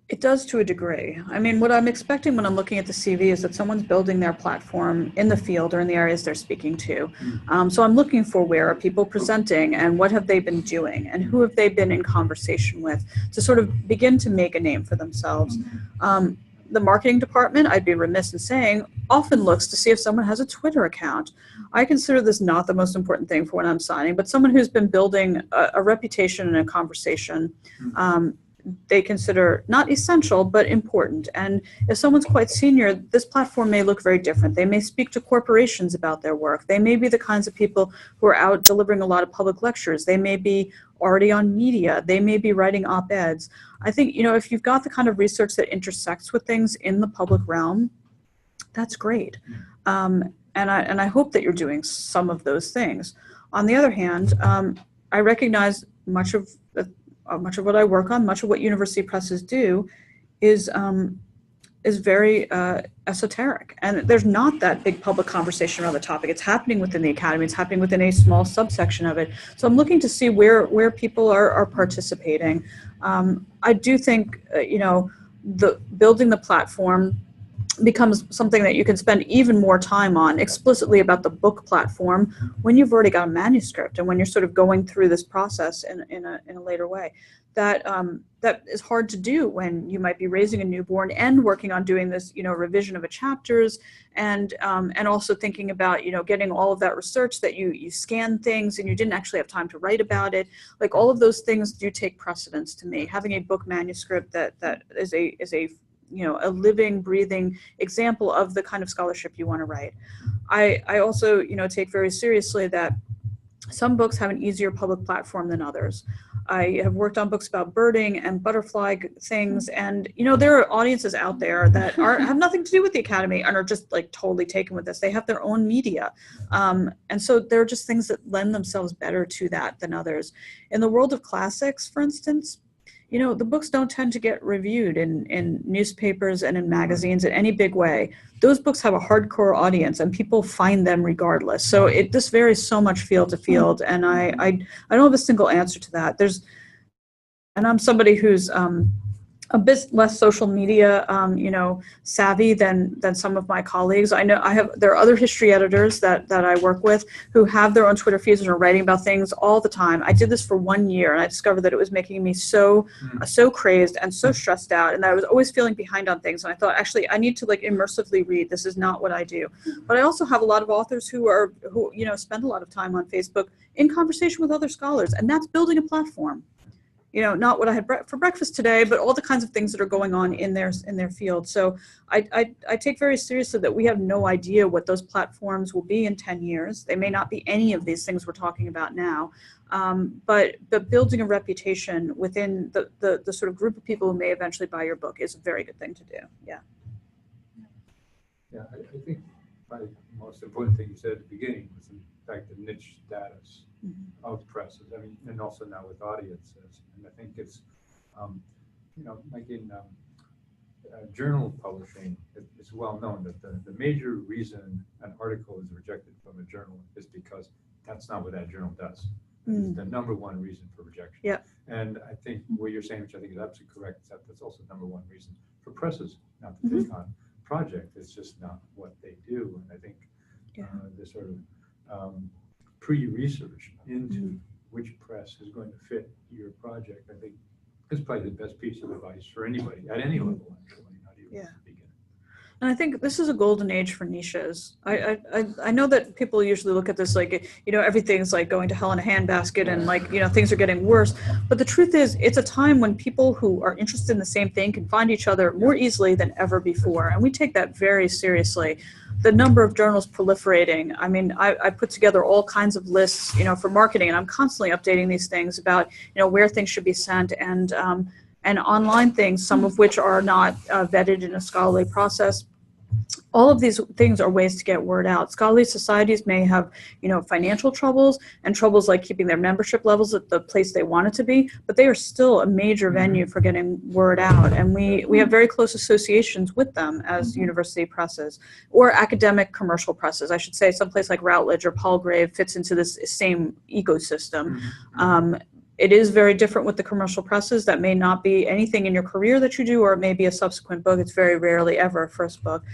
It does to a degree. I mean, what I'm expecting when I'm looking at the CV is that someone's building their platform in the field or in the areas they're speaking to. So I'm looking for, where are people presenting, and what have they been doing, and who have they been in conversation with, to sort of begin to make a name for themselves. The marketing department, I'd be remiss in saying, often looks to see if someone has a Twitter account. I consider this not the most important thing for when I'm signing, but someone who's been building a reputation and a conversation, they consider not essential, but important. And if someone's quite senior, this platform may look very different. They may speak to corporations about their work. They may be the kinds of people who are out delivering a lot of public lectures. They may be already on media. They may be writing op-eds. I think, if you've got the kind of research that intersects with things in the public realm, that's great. And I hope that you're doing some of those things. On the other hand, I recognize much of what I work on, much of what university presses do, is very esoteric, and there's not that big public conversation around the topic. It's happening within the academy. It's happening within a small subsection of it. So I'm looking to see where people are participating. I do think building the platform becomes something that you can spend even more time on explicitly about the book platform when you've already got a manuscript, and when you're sort of going through this process in a later way. That is hard to do when you might be raising a newborn and working on doing this, revision of a chapters, and also thinking about, getting all of that research that you scan things and you didn't actually have time to write about it. Like, all of those things do take precedence to me. Having a book manuscript that is a a living, breathing example of the kind of scholarship you want to write. I also, take very seriously that some books have an easier public platform than others. I have worked on books about birding and butterfly things, and there are audiences out there that have nothing to do with the Academy and are just like totally taken with this. They have their own media, and so there are just things that lend themselves better to that than others. In the world of classics, for instance, the books don't tend to get reviewed in newspapers and in magazines in any big way. Those books have a hardcore audience and people find them regardless. So this varies so much field to field. And I don't have a single answer to that. And I'm somebody who's a bit less social media, savvy than some of my colleagues. I know there are other history editors that I work with who have their own Twitter feeds and are writing about things all the time. I did this for 1 year and I discovered that it was making me so crazed and so stressed out, and that I was always feeling behind on things. And I thought, actually, I need to immersively read. This is not what I do. But I also have a lot of authors who spend a lot of time on Facebook in conversation with other scholars, and that's building a platform. Not what I had for breakfast today, but all the kinds of things that are going on in their field. So I take very seriously that we have no idea what those platforms will be in 10 years. They may not be any of these things we're talking about now, but building a reputation within the sort of group of people who may eventually buy your book is a very good thing to do. Yeah. Yeah, I think probably the most important thing you said at the beginning was the fact the niche status of presses. I mean, and also now with audiences. And I think it's, like in journal publishing, it's well known that the major reason an article is rejected from a journal is because that's not what that journal does. It's the number one reason for rejection. Yeah. And I think what you're saying, which I think is absolutely correct, is that that's also the number one reason for presses not to take on project. It's just not what they do. And I think the sort of pre-research into which press is going to fit your project, I think is probably the best piece of advice for anybody at any level, actually. How do you begin? And I think this is a golden age for niches. I know that people usually look at this like, everything's like going to hell in a handbasket and things are getting worse. But the truth is, it's a time when people who are interested in the same thing can find each other more easily than ever before. And we take that very seriously. The number of journals proliferating. I mean, I put together all kinds of lists, for marketing, and I'm constantly updating these things about, where things should be sent and online things, some of which are not vetted in a scholarly process. All of these things are ways to get word out. Scholarly societies may have, financial troubles and troubles like keeping their membership levels at the place they want it to be, but they are still a major venue for getting word out. And we have very close associations with them as university presses or academic commercial presses. I should say someplace like Routledge or Palgrave fits into this same ecosystem. It is very different with the commercial presses. That may not be anything in your career that you do, or it may be a subsequent book. It's very rarely ever a first book.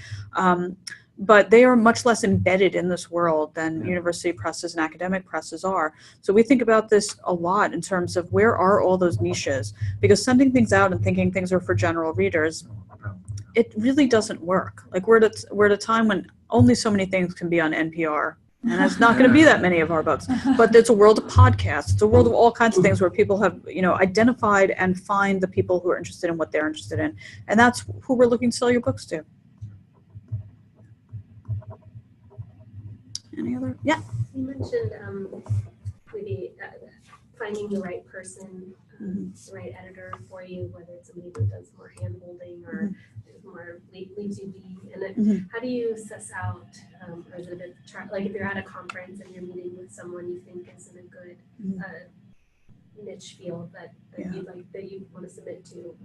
But they are much less embedded in this world than university presses and academic presses are. So we think about this a lot in terms of where are all those niches? Because sending things out and thinking things are for general readers, it really doesn't work. Like we're at a time when only so many things can be on NPR. And it's not going to be that many of our books, but it's a world of podcasts. It's a world of all kinds of things where people have, identified and find the people who are interested in what they're interested in. And that's who we're looking to sell your books to. Any other? Yeah. You mentioned maybe finding the right person, the right editor for you, whether it's somebody who does more hand holding or more leaves you be. And then how do you suss out, or is it a bit like if you're at a conference and you're meeting with someone you think is in a good niche field that you want to submit to?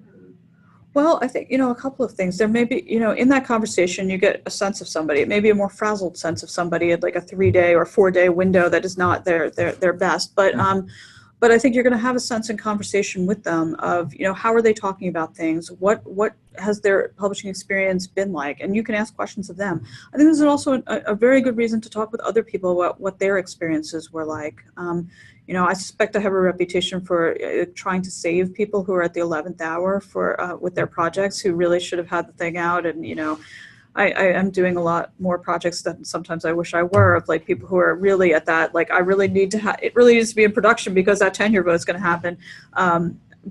Well, I think, a couple of things. There may be, in that conversation, you get a sense of somebody. It may be a more frazzled sense of somebody at like a 3-day or 4-day window that is not their best. But I think you're going to have a sense in conversation with them of, how are they talking about things? What has their publishing experience been like? And you can ask questions of them. I think this is also a very good reason to talk with other people about what their experiences were like. I suspect I have a reputation for trying to save people who are at the 11th hour with their projects, who really should have had the thing out. And, I am doing a lot more projects than sometimes I wish I were, of like people who are really at that, like, I really need to it really needs to be in production because that tenure vote is going to happen.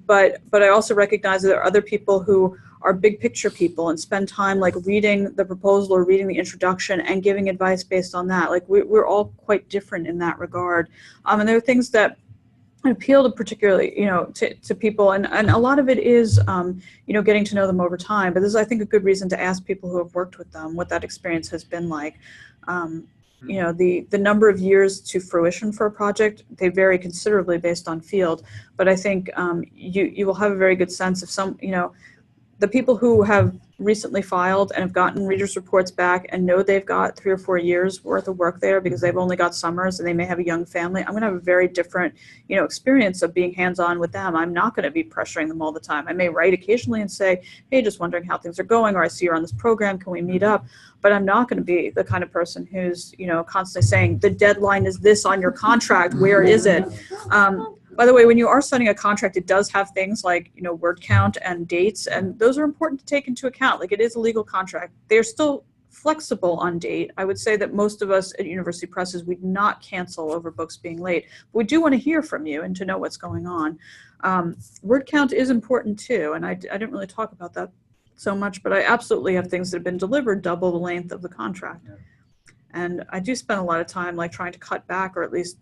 But I also recognize that there are other people who are big picture people and spend time like reading the proposal or reading the introduction and giving advice based on that. Like we're all quite different in that regard. And there are things that appeal to particularly, to people, and a lot of it is, getting to know them over time. But this is, I think, a good reason to ask people who have worked with them what that experience has been like. The number of years to fruition for a project, they vary considerably based on field. But I think you will have a very good sense of the people who have recently filed and have gotten readers' reports back and know they've got 3 or 4 years worth of work there because they've only got summers and they may have a young family. I'm going to have a very different, experience of being hands-on with them. I'm not going to be pressuring them all the time. I may write occasionally and say, hey, just wondering how things are going, or I see you're on this program, can we meet up? But I'm not going to be the kind of person who's, constantly saying, the deadline is this on your contract, where is it? By the way, when you are signing a contract, it does have things like, word count and dates, and those are important to take into account. Like, it is a legal contract. They're still flexible on date. I would say that most of us at university presses, we do not cancel over books being late. But we do want to hear from you and to know what's going on. Word count is important too, and I didn't really talk about that so much, but I absolutely have things that have been delivered double the length of the contract. Yeah. And I do spend a lot of time like trying to cut back, or at least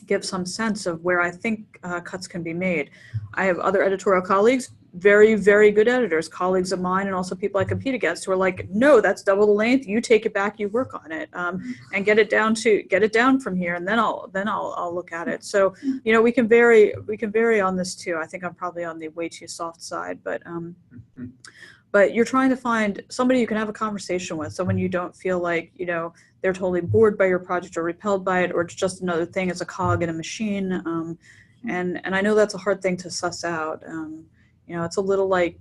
give some sense of where I think cuts can be made. I have other editorial colleagues, very, very good editors, colleagues of mine, and also people I compete against, who are like, no, that's double the length. You take it back, you work on it, and get it down from here, and then I'll look at it. So, we can vary on this too. I think I'm probably on the way too soft side, but you're trying to find somebody you can have a conversation with, someone you don't feel like, they're totally bored by your project or repelled by it, or it's just another thing, it's a cog in a machine. And I know that's a hard thing to suss out. It's a little like,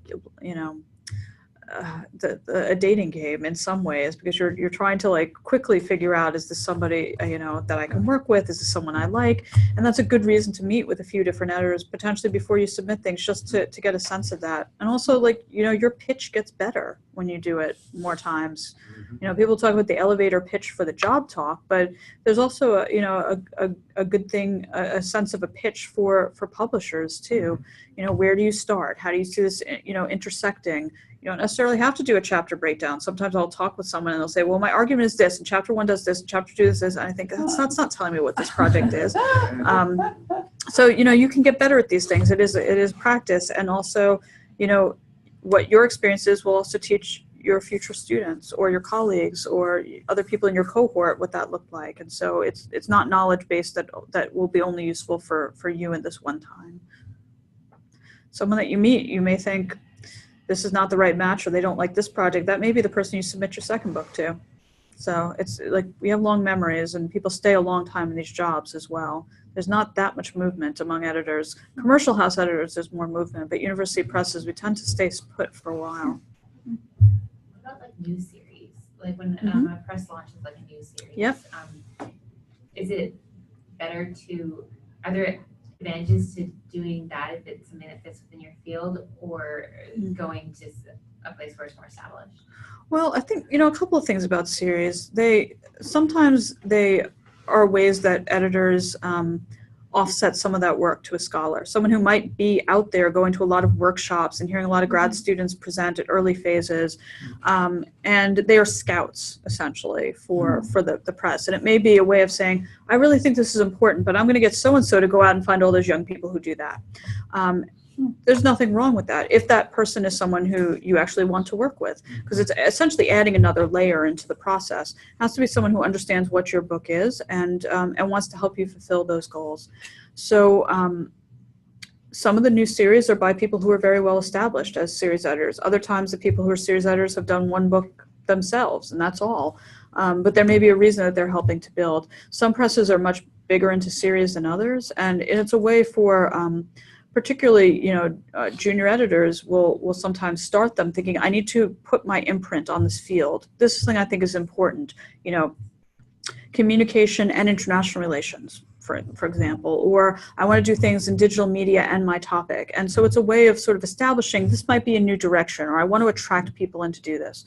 a dating game in some ways, because you're trying to like quickly figure out, is this somebody that I can work with, is this someone I like? And that's a good reason to meet with a few different editors potentially before you submit things, just to get a sense of that. And also, like, your pitch gets better when you do it more times. People talk about the elevator pitch for the job talk, but there's also a good thing, a sense of a pitch for publishers too. Where do you start? How do you see this intersecting? You don't necessarily have to do a chapter breakdown. Sometimes I'll talk with someone and they'll say, well, my argument is this, and chapter 1 does this, and chapter 2 does this, and I think that's not telling me what this project is. So, you can get better at these things. It is practice, and also, what your experience is will also teach your future students or your colleagues or other people in your cohort what that looked like. And so it's not knowledge base that will be only useful for you in this one time. Someone that you meet, you may think, this is not the right match, or they don't like this project. That may be the person you submit your second book to. So it's like, we have long memories, and people stay a long time in these jobs as well. There's not that much movement among editors. Commercial house editors, there's more movement, but university presses, we tend to stay put for a while. What about like new series? Like when a press launches like a new series, Yep. Is it better are there advantages to doing that if it's something that fits within your field, or going to a place where it's more established? Well, I think, a couple of things about series. Sometimes they are ways that editors offset some of that work to a scholar. Someone who might be out there going to a lot of workshops and hearing a lot of grad students present at early phases, and they are scouts essentially for the press. And it may be a way of saying, I really think this is important, but I'm going to get so-and-so to go out and find all those young people who do that. There's nothing wrong with that if that person is someone who you actually want to work with, because it's essentially adding another layer into the process. It has to be someone who understands what your book is and wants to help you fulfill those goals. So some of the new series are by people who are very well established as series editors. Other times the people who are series editors have done one book themselves, and that's all. But there may be a reason that they're helping to build. Some presses are much bigger into series than others, and it's a way for particularly, junior editors will sometimes start them thinking, I need to put my imprint on this field. This thing I think is important, communication and international relations, for example, or I want to do things in digital media and my topic. And so it's a way of sort of establishing this might be a new direction, or I want to attract people in to do this.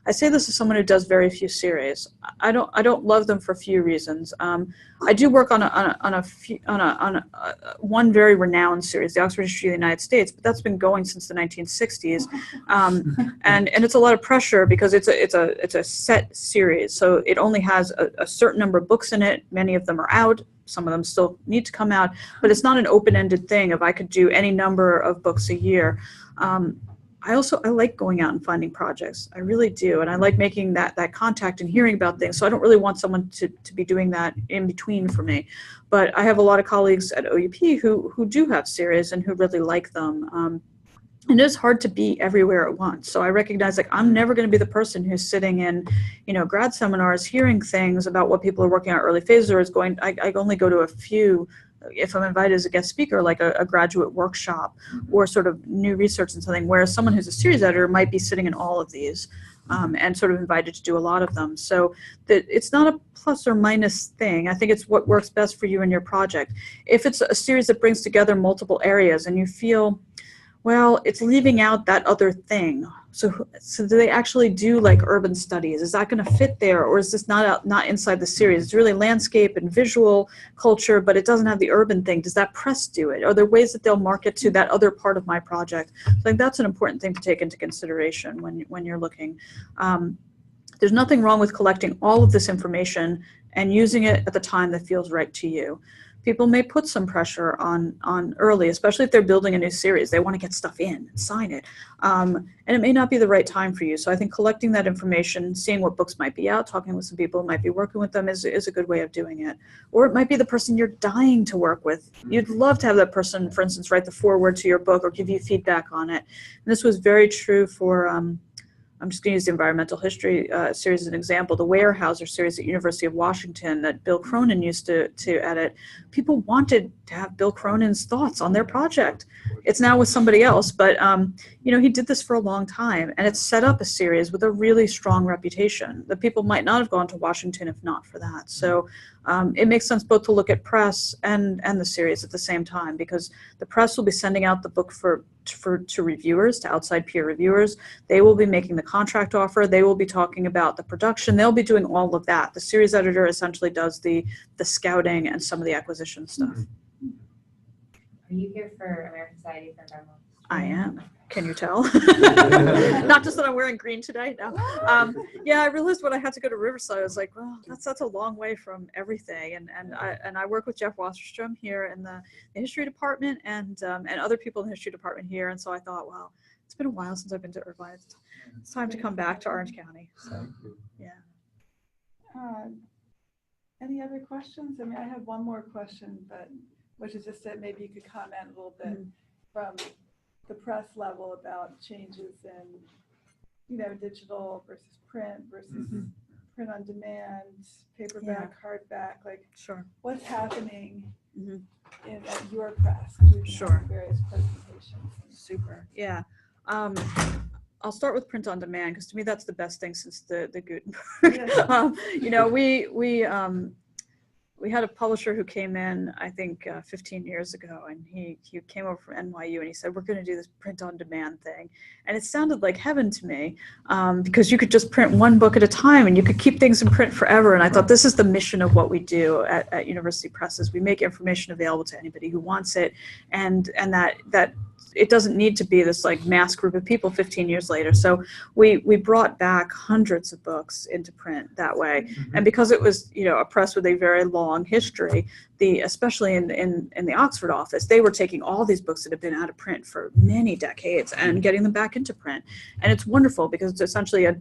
I say this as someone who does very few series. I don't love them for a few reasons. I do work on one very renowned series, the Oxford History of the United States, but that's been going since the 1960s, and it's a lot of pressure because it's a set series, so it only has a certain number of books in it. Many of them are out. Some of them still need to come out, but it's not an open-ended thing if I could do any number of books a year. I like going out and finding projects. I really do. And I like making that contact and hearing about things. So I don't really want someone to be doing that in between for me. But I have a lot of colleagues at OUP who do have series and who really like them. And it is hard to be everywhere at once. So I recognize, like, I'm never going to be the person who's sitting in, grad seminars, hearing things about what people are working on early phases, or I only go to a few if I'm invited as a guest speaker, like a graduate workshop or sort of new research and something, whereas someone who's a series editor might be sitting in all of these and sort of invited to do a lot of them. So it's not a plus or minus thing. I think it's what works best for you and your project. If it's a series that brings together multiple areas and you feel, well, it's leaving out that other thing. So do they actually do like urban studies? Is that going to fit there, or is this not inside the series? It's really landscape and visual culture, but it doesn't have the urban thing. Does that press do it? Are there ways that they'll market to that other part of my project? So I think that's an important thing to take into consideration when you're looking. There's nothing wrong with collecting all of this information and using it at the time that feels right to you. People may put some pressure on early, especially if they're building a new series. They want to get stuff in, sign it. And it may not be the right time for you. So I think collecting that information, seeing what books might be out, talking with some people who might be working with them is a good way of doing it. Or it might be the person you're dying to work with. You'd love to have that person, for instance, write the foreword to your book or give you feedback on it. And this was very true for I'm just going to use the environmental history series as an example. The Weyerhaeuser series at University of Washington that Bill Cronin used to edit. People wanted to have Bill Cronin's thoughts on their project. It's now with somebody else, but he did this for a long time, and it's set up a series with a really strong reputation that people might not have gone to Washington if not for that. So it makes sense both to look at press and the series at the same time, because the press will be sending out the book to reviewers, to outside peer reviewers. They will be making the contract offer. They will be talking about the production. They'll be doing all of that. The series editor essentially does the scouting and some of the acquisition stuff. Are you here for American Society for Environmental History? I am. Can you tell? Not just that I'm wearing green today. No. Yeah, I realized when I had to go to Riverside, I was like, well, that's a long way from everything. And I work with Jeff Wasserstrom here in the history department and other people in the history department here. And so I thought, well, it's been a while since I've been to Irvine. It's time to come back to Orange County. So, yeah. Any other questions? I mean, I have one more question, which is just that maybe you could comment a little bit from the press level about changes in, digital versus print versus print on demand, paperback, hardback, like sure. What's happening Mm-hmm. at your press? 'Cause we've been Sure. having various presentations. Super. Yeah. I'll start with print on demand because to me that's the best thing since the Gutenberg. Yeah. We had a publisher who came in, I think 15 years ago, and he came over from NYU and he said, we're going to do this print on demand thing. And it sounded like heaven to me because you could just print one book at a time and you could keep things in print forever. And I thought this is the mission of what we do at university presses. We make information available to anybody who wants it, and that it doesn't need to be this like mass group of people 15 years later. So we brought back hundreds of books into print that way. And because it was, a press with a very long history, especially in the Oxford office, they were taking all these books that have been out of print for many decades and getting them back into print. And it's wonderful because it's essentially a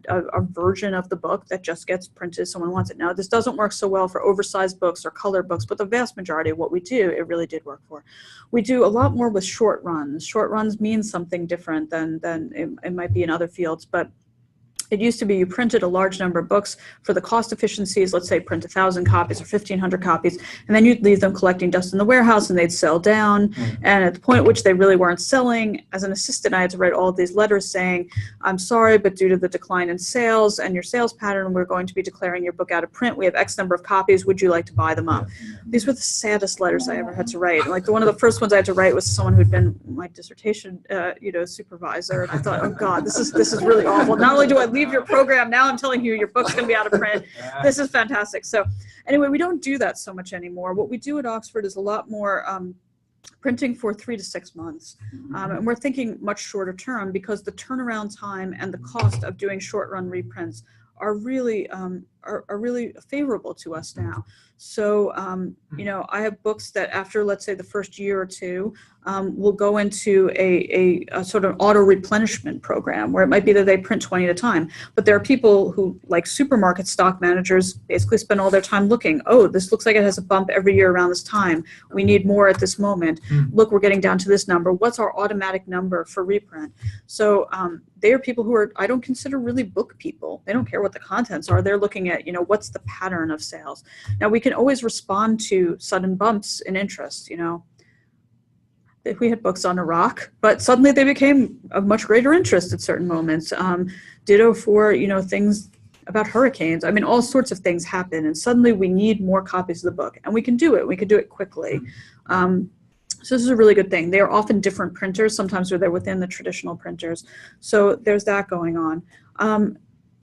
version of the book that just gets printed if someone wants it. Now, this doesn't work so well for oversized books or color books, but the vast majority of what we do, it really did work for. We do a lot more with short runs. Short runs mean something different than it might be in other fields, but it used to be you printed a large number of books for the cost efficiencies, let's say print 1,000 copies or 1,500 copies, and then you'd leave them collecting dust in the warehouse and they'd sell down. And at the point at which they really weren't selling, as an assistant, I had to write all of these letters saying, I'm sorry, but due to the decline in sales and your sales pattern, we're going to be declaring your book out of print. We have X number of copies. Would you like to buy them up? these were the saddest letters I ever had to write. Like one of the first ones I had to write was someone who'd been my dissertation, supervisor. And I thought, oh God, this is really awful. Not only do I leave your program, now I'm telling you your book's going to be out of print. This is fantastic. So anyway, we don't do that so much anymore. What we do at Oxford is a lot more printing for 3 to 6 months. And we're thinking much shorter term because the turnaround time and the cost of doing short run reprints are really favorable to us now. So, I have books that after, let's say, the first year or two, will go into a sort of auto replenishment program where it might be that they print 20 at a time. But there are people who, like supermarket stock managers, basically spend all their time looking, oh, this looks like it has a bump every year around this time. We need more at this moment. Look, we're getting down to this number. What's our automatic number for reprint? So they are people who are, I don't consider really book people. They don't care what the contents are. They're looking at, what's the pattern of sales. Now, we can always respond to sudden bumps in interest, If we had books on Iraq, but suddenly they became of much greater interest at certain moments. Ditto for, things about hurricanes. I mean, all sorts of things happen, and suddenly we need more copies of the book, and we can do it. We can do it quickly. So this is a really good thing. They are often different printers. Sometimes they're within the traditional printers. So there's that going on.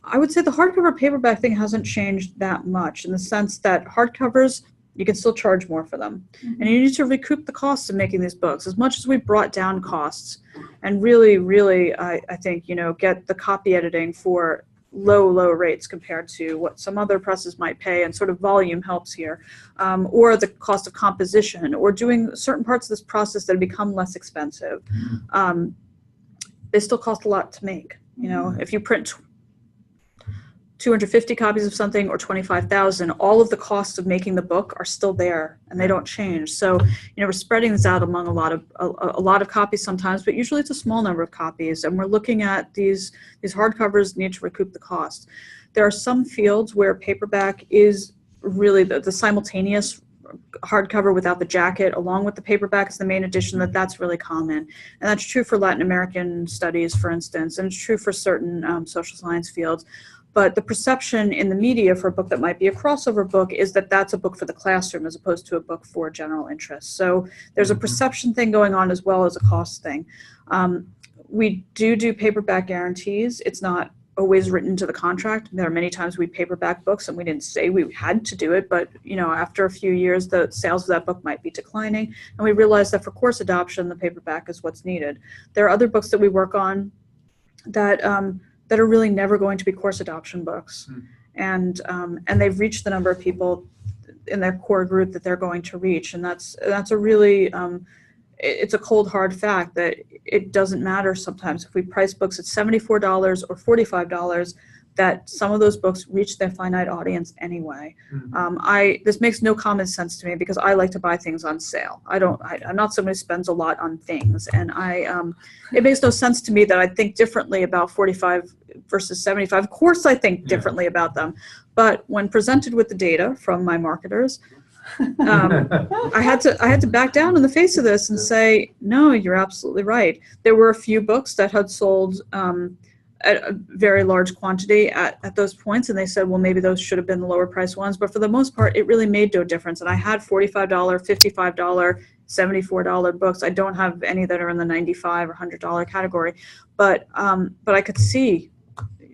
I would say the hardcover paperback thing hasn't changed that much in the sense that hardcovers, you can still charge more for them. And you need to recoup the costs of making these books. As much as we brought down costs and really, I think, get the copy editing for low rates compared to what some other presses might pay, and sort of volume helps here, or the cost of composition, or doing certain parts of this process that have become less expensive. They still cost a lot to make. If you print 250 copies of something or 25,000, all of the costs of making the book are still there and they don't change. So, we're spreading this out among a lot of copies sometimes, but usually it's a small number of copies. And we're looking at these hardcovers need to recoup the cost. There are some fields where paperback is really the simultaneous hardcover without the jacket along with the paperback is the main edition, that's really common. And that's true for Latin American studies, for instance, and it's true for certain social science fields. But the perception in the media for a book that might be a crossover book is that that's a book for the classroom as opposed to a book for general interest. So there's a perception thing going on as well as a cost thing. We do paperback guarantees. It's not always written into the contract. There are many times we paperback books and we didn't say we had to do it, but after a few years, the sales of that book might be declining. And we realized that for course adoption, the paperback is what's needed. There are other books that we work on that are really never going to be course adoption books. And they've reached the number of people in their core group that they're going to reach. And that's a really, it's a cold hard fact that it doesn't matter sometimes if we price books at $74 or $45, that some of those books reach their finite audience anyway. This makes no common sense to me because I like to buy things on sale. I'm not someone who spends a lot on things, and it makes no sense to me that I think differently about 45 versus 75. Of course I think differently about them, but when presented with the data from my marketers, I had to back down in the face of this and say, no, you're absolutely right. There were a few books that had sold at a very large quantity at those points, and they said, well, maybe those should have been the lower price ones, but for the most part it really made no difference. And I had $45, $55, $74 books. I don't have any that are in the $95 or $100 category, but I could see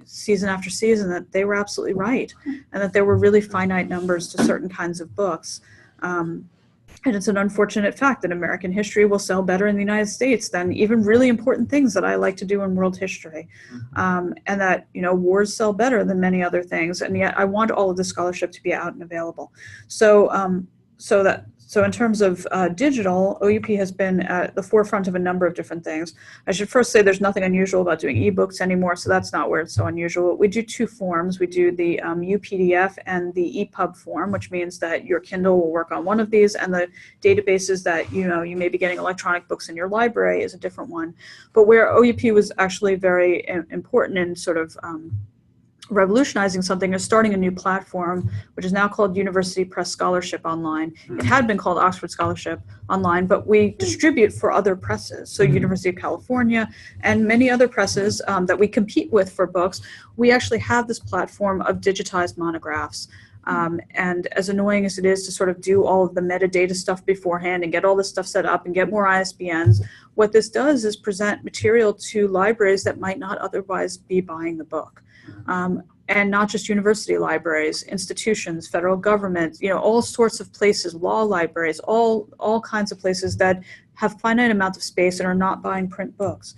season after season that they were absolutely right, and that there were really finite numbers to certain kinds of books. And it's an unfortunate fact that American history will sell better in the United States than even really important things that I like to do in world history. And that, wars sell better than many other things. And yet I want all of the scholarship to be out and available. So in terms of digital, OUP has been at the forefront of a number of different things. I should first say there's nothing unusual about doing ebooks anymore, so that's not where it's so unusual. We do two forms. We do the UPDF and the EPUB form, which means that your Kindle will work on one of these, and the databases that you may be getting electronic books in your library is a different one. But where OUP was actually very important in sort of revolutionizing something is starting a new platform, which is now called University Press Scholarship Online. It had been called Oxford Scholarship Online, but we distribute for other presses. So University of California and many other presses that we compete with for books, we actually have this platform of digitized monographs. And as annoying as it is to sort of do all of the metadata stuff beforehand and get all this stuff set up and get more ISBNs, what this does is present material to libraries that might not otherwise be buying the book. And not just university libraries, institutions, federal government, all sorts of places, law libraries, all kinds of places that have finite amounts of space and are not buying print books.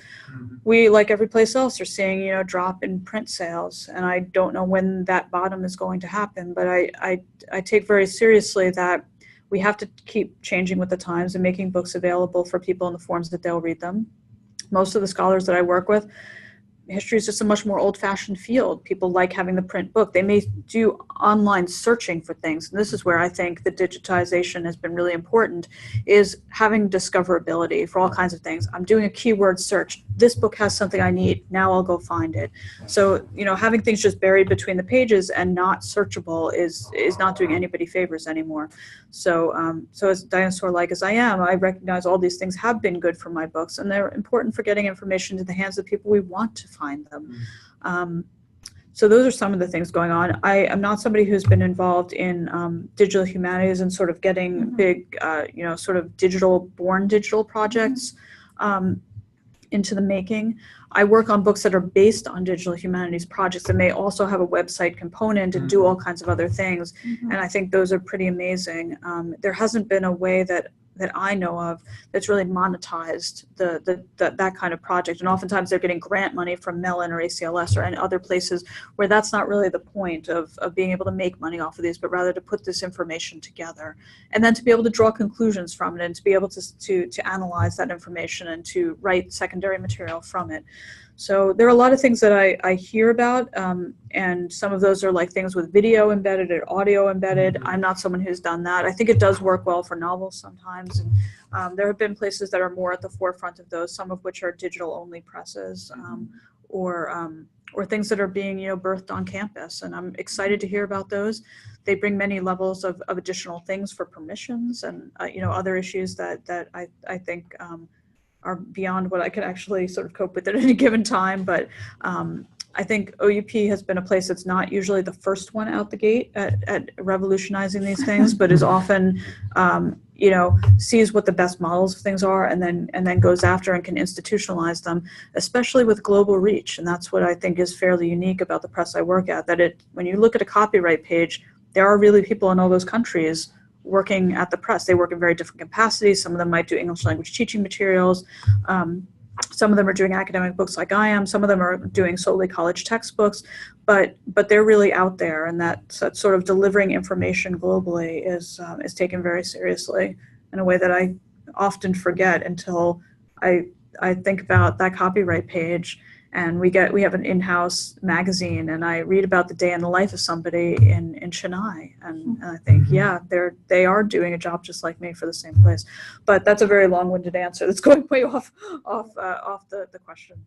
We, like every place else, are seeing, drop in print sales. And I don't know when that bottom is going to happen, but I take very seriously that we have to keep changing with the times and making books available for people in the forms that they'll read them. Most of the scholars that I work with, history is just a much more old-fashioned field. People like having the print book. They may do online searching for things. And this is where I think the digitization has been really important, is having discoverability for all kinds of things. I'm doing a keyword search. This book has something I need. Now I'll go find it. So, having things just buried between the pages and not searchable is not doing anybody favors anymore. So, so as dinosaur-like as I am, I recognize all these things have been good for my books, and they're important for getting information to the hands of people we want to find them. So those are some of the things going on. I am not somebody who's been involved in digital humanities and sort of getting big, sort of born digital projects into the making. I work on books that are based on digital humanities projects that may also have a website component and do all kinds of other things. And I think those are pretty amazing. There hasn't been a way that I know of that's really monetized that kind of project. And oftentimes they're getting grant money from Mellon or ACLS or any other places where that's not really the point of being able to make money off of these, but rather to put this information together and then to be able to draw conclusions from it and to be able to analyze that information and to write secondary material from it. So there are a lot of things that I hear about, and some of those are like things with video embedded or audio embedded. I'm not someone who's done that. I think it does work well for novels sometimes. And there have been places that are more at the forefront of those, some of which are digital-only presses, or things that are being birthed on campus. And I'm excited to hear about those. They bring many levels of additional things for permissions and other issues that I think are beyond what I could actually sort of cope with at any given time. But I think OUP has been a place that's not usually the first one out the gate at revolutionizing these things, but is often, sees what the best models of things are and then goes after and can institutionalize them, especially with global reach. And that's what I think is fairly unique about the press I work at, that when you look at a copyright page, there are really people in all those countries working at the press. They work in very different capacities. Some of them might do English language teaching materials. Some of them are doing academic books like I am. Some of them are doing solely college textbooks, but they're really out there, and that sort of delivering information globally is taken very seriously in a way that I often forget until I think about that copyright page. And we have an in-house magazine, and I read about the day in the life of somebody in Chennai, and I think, yeah, they are doing a job just like me for the same place. But that's a very long-winded answer. That's going way off the question.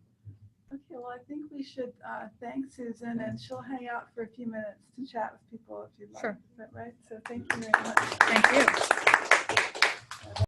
Okay, well, I think we should thank Susan, and she'll hang out for a few minutes to chat with people if you'd like. Sure. Is that right? So thank you very much. Thank you.